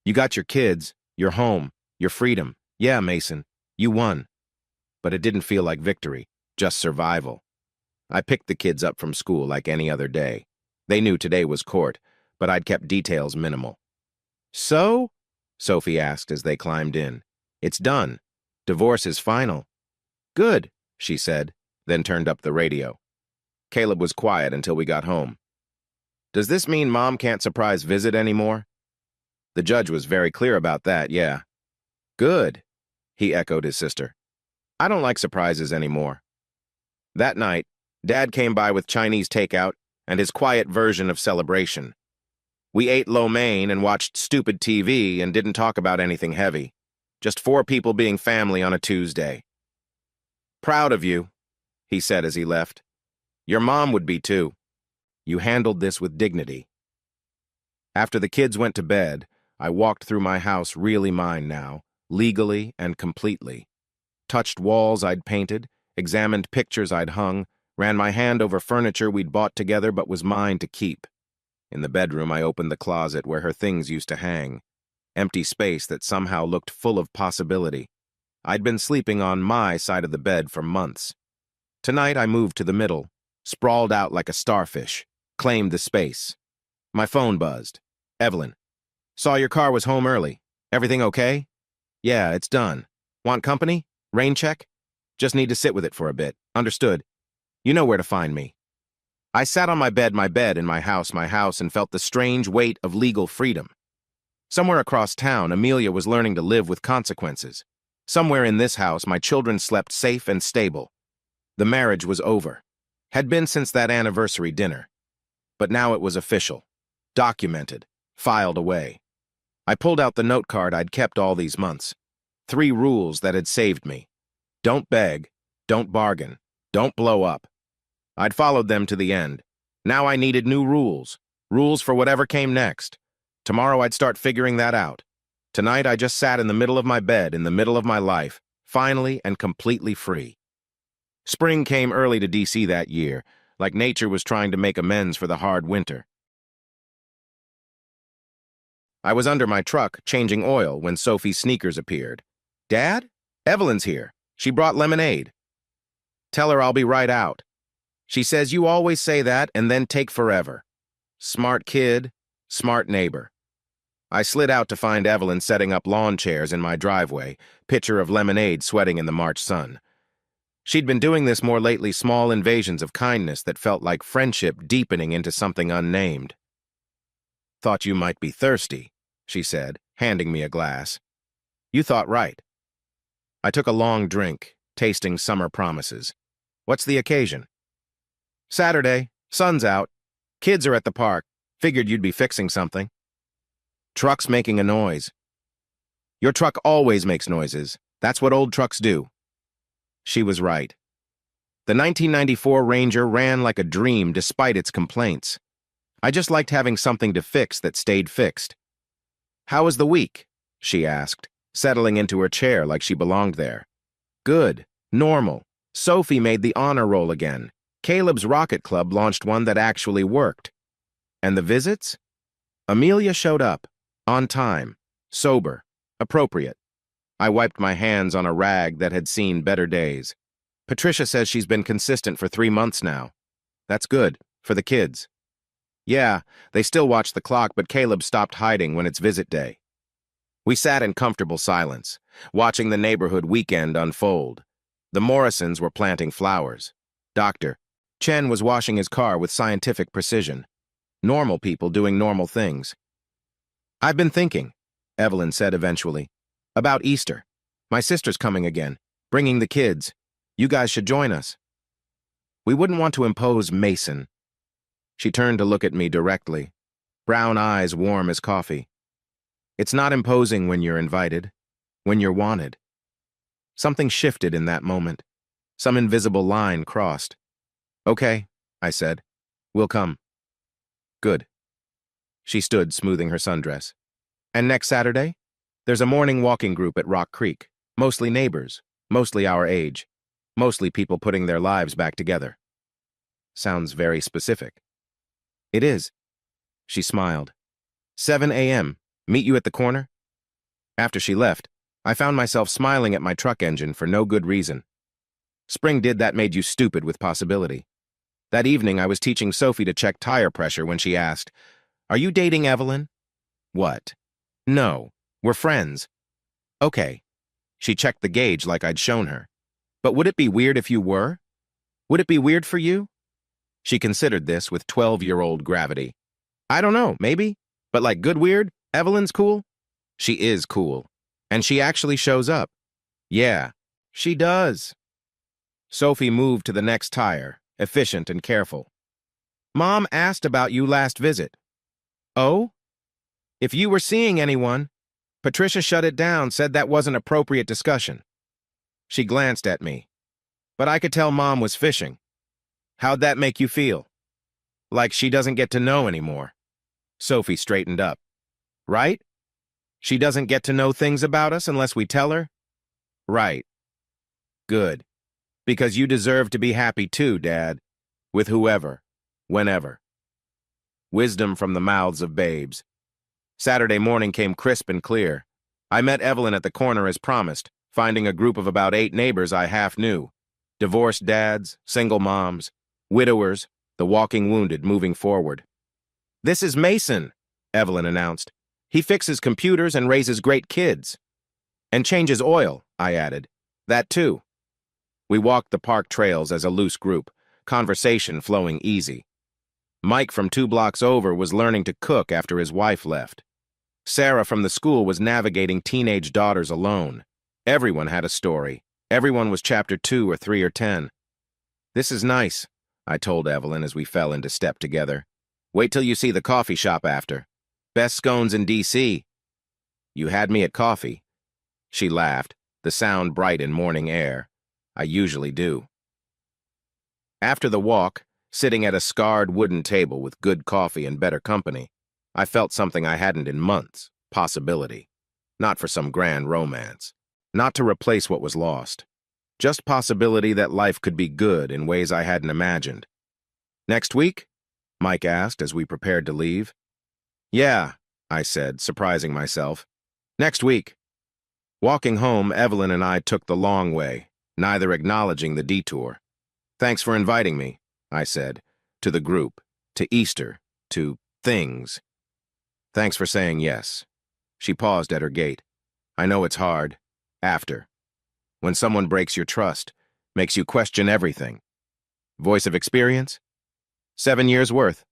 You got your kids, your home, your freedom. Yeah, Mason, you won. But it didn't feel like victory, just survival. I picked the kids up from school like any other day. They knew today was court, but I'd kept details minimal. So? Sophie asked as they climbed in. It's done. Divorce is final. Good, she said, then turned up the radio. Caleb was quiet until we got home. Does this mean Mom can't surprise visit anymore? The judge was very clear about that, yeah. Good, he echoed his sister. I don't like surprises anymore. That night, Dad came by with Chinese takeout and his quiet version of celebration. We ate lo mein and watched stupid TV and didn't talk about anything heavy. Just 4 people being family on a Tuesday. Proud of you, he said as he left. Your mom would be too. You handled this with dignity. After the kids went to bed, I walked through my house really mine now, legally and completely. Touched walls I'd painted, examined pictures I'd hung, ran my hand over furniture we'd bought together but was mine to keep. In the bedroom, I opened the closet where her things used to hang. Empty space that somehow looked full of possibility. I'd been sleeping on my side of the bed for months. Tonight, I moved to the middle, sprawled out like a starfish, claimed the space. My phone buzzed. Evelyn. Saw your car was home early. Everything okay? Yeah, it's done. Want company? Rain check? Just need to sit with it for a bit. Understood. You know where to find me. I sat on my bed in my house, and felt the strange weight of legal freedom. Somewhere across town, Amelia was learning to live with consequences. Somewhere in this house, my children slept safe and stable. The marriage was over. Had been since that anniversary dinner. But now it was official. Documented. Filed away. I pulled out the note card I'd kept all these months. 3 rules that had saved me. Don't beg. Don't bargain. Don't blow up. I'd followed them to the end. Now I needed new rules. Rules for whatever came next. Tomorrow I'd start figuring that out. Tonight I just sat in the middle of my bed, in the middle of my life, finally and completely free. Spring came early to DC that year, like nature was trying to make amends for the hard winter. I was under my truck, changing oil, when Sophie's sneakers appeared. Dad? Evelyn's here. She brought lemonade. Tell her I'll be right out. She says you always say that and then take forever. Smart kid, smart neighbor. I slid out to find Evelyn setting up lawn chairs in my driveway, pitcher of lemonade sweating in the March sun. She'd been doing this more lately, small invasions of kindness that felt like friendship deepening into something unnamed. Thought you might be thirsty, she said, handing me a glass. You thought right. I took a long drink, tasting summer promises. What's the occasion? Saturday, sun's out. Kids are at the park. Figured you'd be fixing something. Truck's making a noise. Your truck always makes noises. That's what old trucks do. She was right. The 1994 Ranger ran like a dream despite its complaints. I just liked having something to fix that stayed fixed. How was the week? She asked, settling into her chair like she belonged there. Good. Normal. Sophie made the honor roll again. Caleb's Rocket Club launched one that actually worked. And the visits? Amelia showed up. On time. Sober. Appropriate. I wiped my hands on a rag that had seen better days. Patricia says she's been consistent for 3 months now. That's good, for the kids. Yeah, they still watch the clock, but Caleb stopped hiding when it's visit day. We sat in comfortable silence, watching the neighborhood weekend unfold. The Morrisons were planting flowers. Dr. Chen was washing his car with scientific precision. Normal people doing normal things. I've been thinking, Evelyn said eventually, about Easter. My sister's coming again, bringing the kids. You guys should join us. We wouldn't want to impose Mason. She turned to look at me directly, brown eyes warm as coffee. It's not imposing when you're invited, when you're wanted. Something shifted in that moment. Some invisible line crossed. Okay, I said. We'll come. Good. She stood, smoothing her sundress. And next Saturday? There's a morning walking group at Rock Creek. Mostly neighbors, mostly our age, mostly people putting their lives back together. Sounds very specific. It is. She smiled. 7 a.m. Meet you at the corner? After she left, I found myself smiling at my truck engine for no good reason. Spring did that made you stupid with possibility. That evening, I was teaching Sophie to check tire pressure when she asked, "Are you dating Evelyn?" What? No, we're friends. Okay. She checked the gauge like I'd shown her. But would it be weird if you were? Would it be weird for you? She considered this with 12-year-old gravity. I don't know, maybe. But like good weird, Evelyn's cool? She is cool. And she actually shows up. Yeah, she does. Sophie moved to the next tire, efficient and careful. Mom asked about you last visit. Oh? If you were seeing anyone, Patricia shut it down, said that wasn't appropriate discussion. She glanced at me. But I could tell Mom was fishing. How'd that make you feel? Like she doesn't get to know anymore. Sophie straightened up. Right? She doesn't get to know things about us unless we tell her? Right. Good. Because you deserve to be happy too, Dad. With whoever. Whenever. Wisdom from the mouths of babes. Saturday morning came crisp and clear. I met Evelyn at the corner as promised, finding a group of about 8 neighbors I half knew. Divorced dads, single moms, widowers, the walking wounded moving forward. This is Mason, Evelyn announced. He fixes computers and raises great kids. And changes oil, I added. That too. We walked the park trails as a loose group, conversation flowing easy. Mike from 2 blocks over was learning to cook after his wife left. Sarah from the school was navigating teenage daughters alone. Everyone had a story. Everyone was chapter 2 or 3 or 10. This is nice, I told Evelyn as we fell into step together. Wait till you see the coffee shop after. Best scones in D.C. You had me at coffee. She laughed, the sound bright in morning air. I usually do. After the walk, sitting at a scarred wooden table with good coffee and better company, I felt something I hadn't in months, possibility. Not for some grand romance. Not to replace what was lost. Just possibility that life could be good in ways I hadn't imagined. Next week? Mike asked as we prepared to leave. Yeah, I said, surprising myself. Next week. Walking home, Evelyn and I took the long way, neither acknowledging the detour. Thanks for inviting me, I said, to the group, to Easter, to things. Thanks for saying yes. She paused at her gate. I know it's hard. After. When someone breaks your trust, makes you question everything. Voice of experience? 7 years' worth.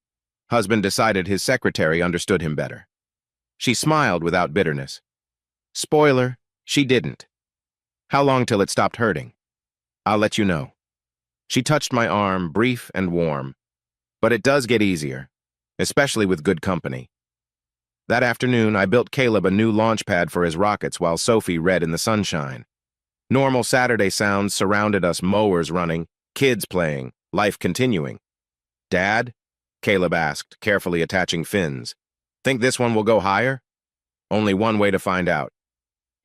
Husband decided his secretary understood him better. She smiled without bitterness. Spoiler, she didn't. How long till it stopped hurting? I'll let you know. She touched my arm, brief and warm. But it does get easier, especially with good company. That afternoon, I built Caleb a new launch pad for his rockets while Sophie read in the sunshine. Normal Saturday sounds surrounded us, mowers running, kids playing, life continuing. Dad? Caleb asked, carefully attaching fins. Think this one will go higher? Only one way to find out.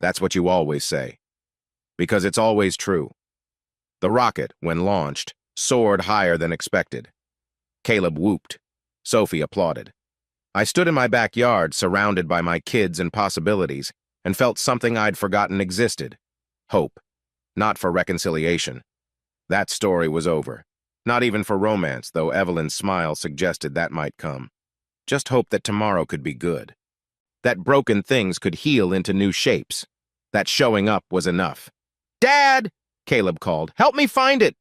That's what you always say. Because it's always true. The rocket, when launched, soared higher than expected. Caleb whooped. Sophie applauded. I stood in my backyard, surrounded by my kids and possibilities, and felt something I'd forgotten existed. Hope. Not for reconciliation. That story was over. Not even for romance, though Evelyn's smile suggested that might come. Just hope that tomorrow could be good. That broken things could heal into new shapes. That showing up was enough. "Dad!" Caleb called. "Help me find it!"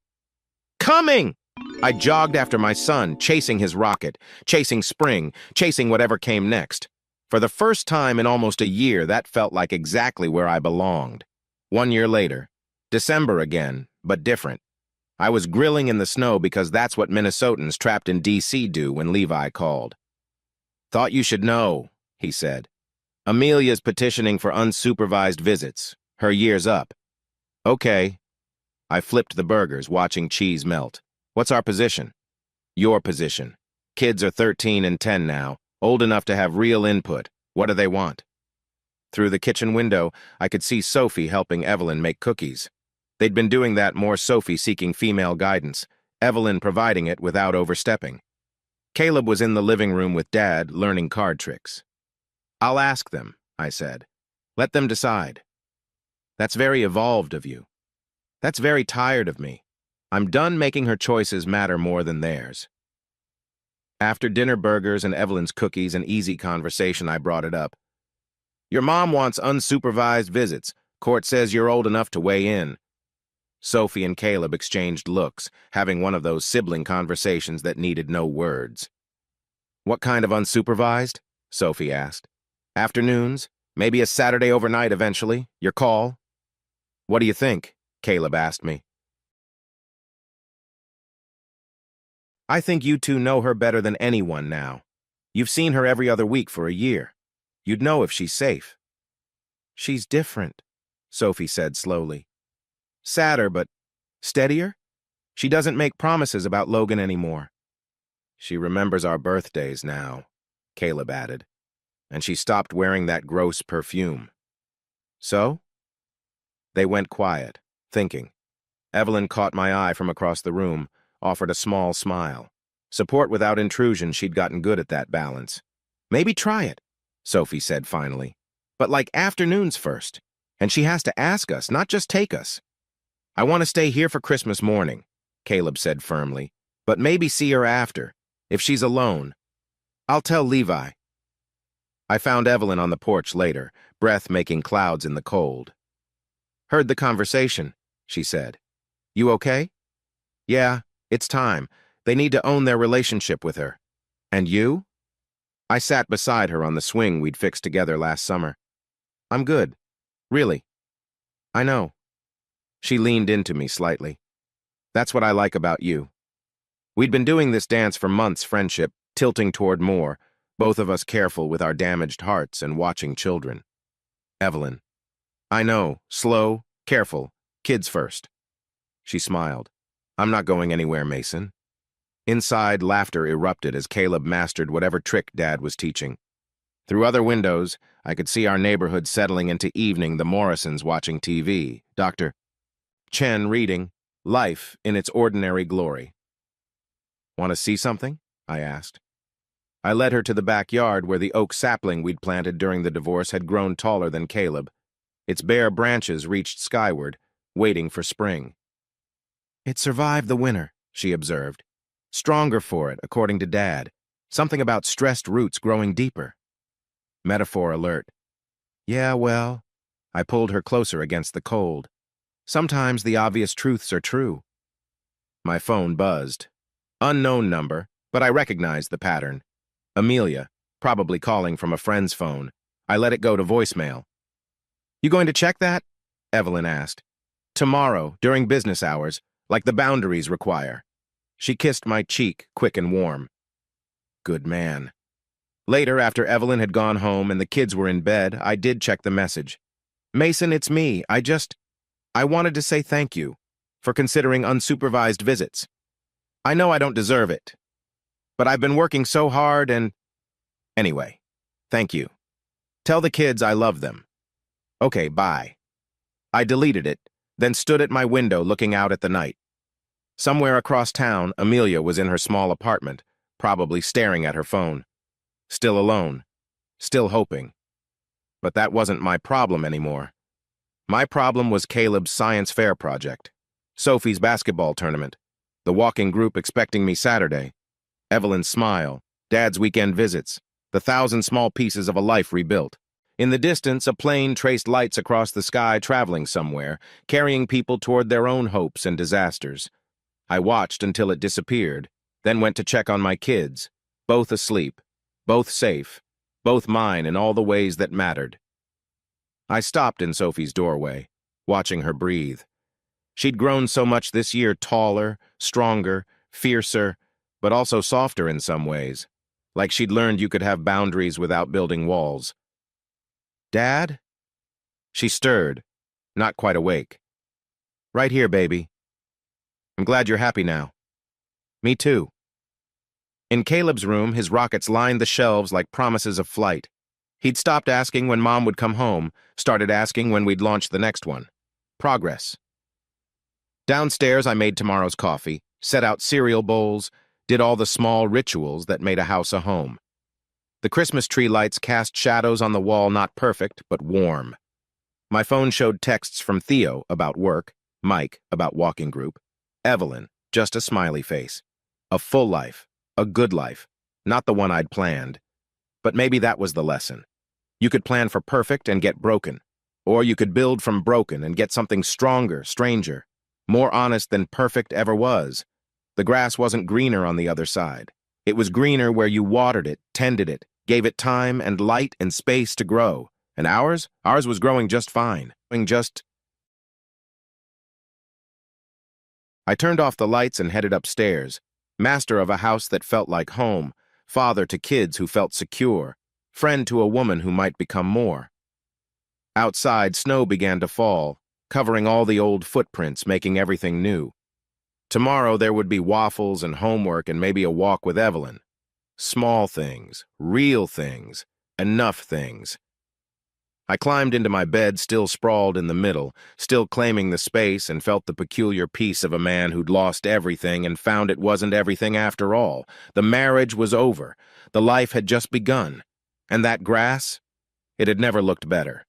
"Coming!" I jogged after my son, chasing his rocket, chasing spring, chasing whatever came next. For the first time in almost a year, that felt like exactly where I belonged. 1 year later, December again, but different. I was grilling in the snow because that's what Minnesotans trapped in D.C. do when Levi called. "Thought you should know," he said. "Amelia's petitioning for unsupervised visits. Her year's up." "Okay." I flipped the burgers, watching cheese melt. "What's our position?" "Your position. Kids are 13 and 10 now, old enough to have real input. What do they want?" Through the kitchen window, I could see Sophie helping Evelyn make cookies. They'd been doing that more, Sophie seeking female guidance, Evelyn providing it without overstepping. Caleb was in the living room with Dad, learning card tricks. "I'll ask them," I said. "Let them decide." "That's very evolved of you." "That's very tired of me. I'm done making her choices matter more than theirs." After dinner burgers and Evelyn's cookies and easy conversation, I brought it up. "Your mom wants unsupervised visits. Court says you're old enough to weigh in." Sophie and Caleb exchanged looks, having one of those sibling conversations that needed no words. "What kind of unsupervised?" Sophie asked. "Afternoons? Maybe a Saturday overnight eventually? Your call?" "What do you think?" Caleb asked me. "I think you two know her better than anyone now. You've seen her every other week for a year. You'd know if she's safe." "She's different," Sophie said slowly. "Sadder, but steadier. She doesn't make promises about Logan anymore." "She remembers our birthdays now," Caleb added. "And she stopped wearing that gross perfume." "So?" They went quiet, thinking. Evelyn caught my eye from across the room, offered a small smile. Support without intrusion, she'd gotten good at that balance. "Maybe try it," Sophie said finally. "But like afternoons first. And she has to ask us, not just take us." "I want to stay here for Christmas morning," Caleb said firmly. "But maybe see her after, if she's alone. I'll tell Levi." I found Evelyn on the porch later, breath making clouds in the cold. "Heard the conversation," she said. "You okay?" "Yeah, it's time. They need to own their relationship with her." "And you?" I sat beside her on the swing we'd fixed together last summer. "I'm good. Really. I know." She leaned into me slightly. "That's what I like about you." We'd been doing this dance for months, friendship, tilting toward more, both of us careful with our damaged hearts and watching children. Evelyn. "I know, slow, careful, kids first." She smiled. "I'm not going anywhere, Mason." Inside, laughter erupted as Caleb mastered whatever trick Dad was teaching. Through other windows, I could see our neighborhood settling into evening, the Morrisons watching TV, Dr. Chen reading, Life in its Ordinary Glory. "Want to see something?" I asked. I led her to the backyard where the oak sapling we'd planted during the divorce had grown taller than Caleb. Its bare branches reached skyward, waiting for spring. "It survived the winter," she observed. "Stronger for it, according to Dad. Something about stressed roots growing deeper." Metaphor alert. "Yeah, well," I pulled her closer against the cold. "Sometimes the obvious truths are true." My phone buzzed. Unknown number, but I recognized the pattern. Amelia, probably calling from a friend's phone. I let it go to voicemail. "You going to check that?" Evelyn asked. "Tomorrow, during business hours, like the boundaries require." She kissed my cheek, quick and warm. Good man. Later, after Evelyn had gone home and the kids were in bed, I did check the message. "Mason, it's me. I wanted to say thank you for considering unsupervised visits. I know I don't deserve it, but I've been working so hard and... Anyway, thank you. Tell the kids I love them. Okay, bye." I deleted it, then stood at my window looking out at the night. Somewhere across town, Amelia was in her small apartment, probably staring at her phone. Still alone. Still hoping. But that wasn't my problem anymore. My problem was Caleb's science fair project, Sophie's basketball tournament, the walking group expecting me Saturday, Evelyn's smile, Dad's weekend visits, the 1,000 small pieces of a life rebuilt. In the distance, a plane traced lights across the sky traveling somewhere, carrying people toward their own hopes and disasters. I watched until it disappeared, then went to check on my kids, both asleep, both safe, both mine in all the ways that mattered. I stopped in Sophie's doorway, watching her breathe. She'd grown so much this year, taller, stronger, fiercer, but also softer in some ways, like she'd learned you could have boundaries without building walls. "Dad?" She stirred, not quite awake. "Right here, baby. I'm glad you're happy now." "Me too." In Caleb's room, his rockets lined the shelves like promises of flight. He'd stopped asking when Mom would come home, started asking when we'd launch the next one. Progress. Downstairs, I made tomorrow's coffee, set out cereal bowls, did all the small rituals that made a house a home. The Christmas tree lights cast shadows on the wall, not perfect, but warm. My phone showed texts from Theo about work, Mike about walking group, Evelyn, just a smiley face. A full life, a good life, not the one I'd planned. But maybe that was the lesson. You could plan for perfect and get broken, or you could build from broken and get something stronger, stranger, more honest than perfect ever was. The grass wasn't greener on the other side. It was greener where you watered it, tended it, gave it time and light and space to grow. And ours was growing just fine. I turned off the lights and headed upstairs, master of a house that felt like home, father to kids who felt secure, friend to a woman who might become more. Outside, snow began to fall, covering all the old footprints, making everything new. Tomorrow there would be waffles and homework and maybe a walk with Evelyn. Small things, real things, enough things. I climbed into my bed, still sprawled in the middle, still claiming the space, and felt the peculiar peace of a man who'd lost everything and found it wasn't everything after all. The marriage was over. The life had just begun. And that grass? It had never looked better.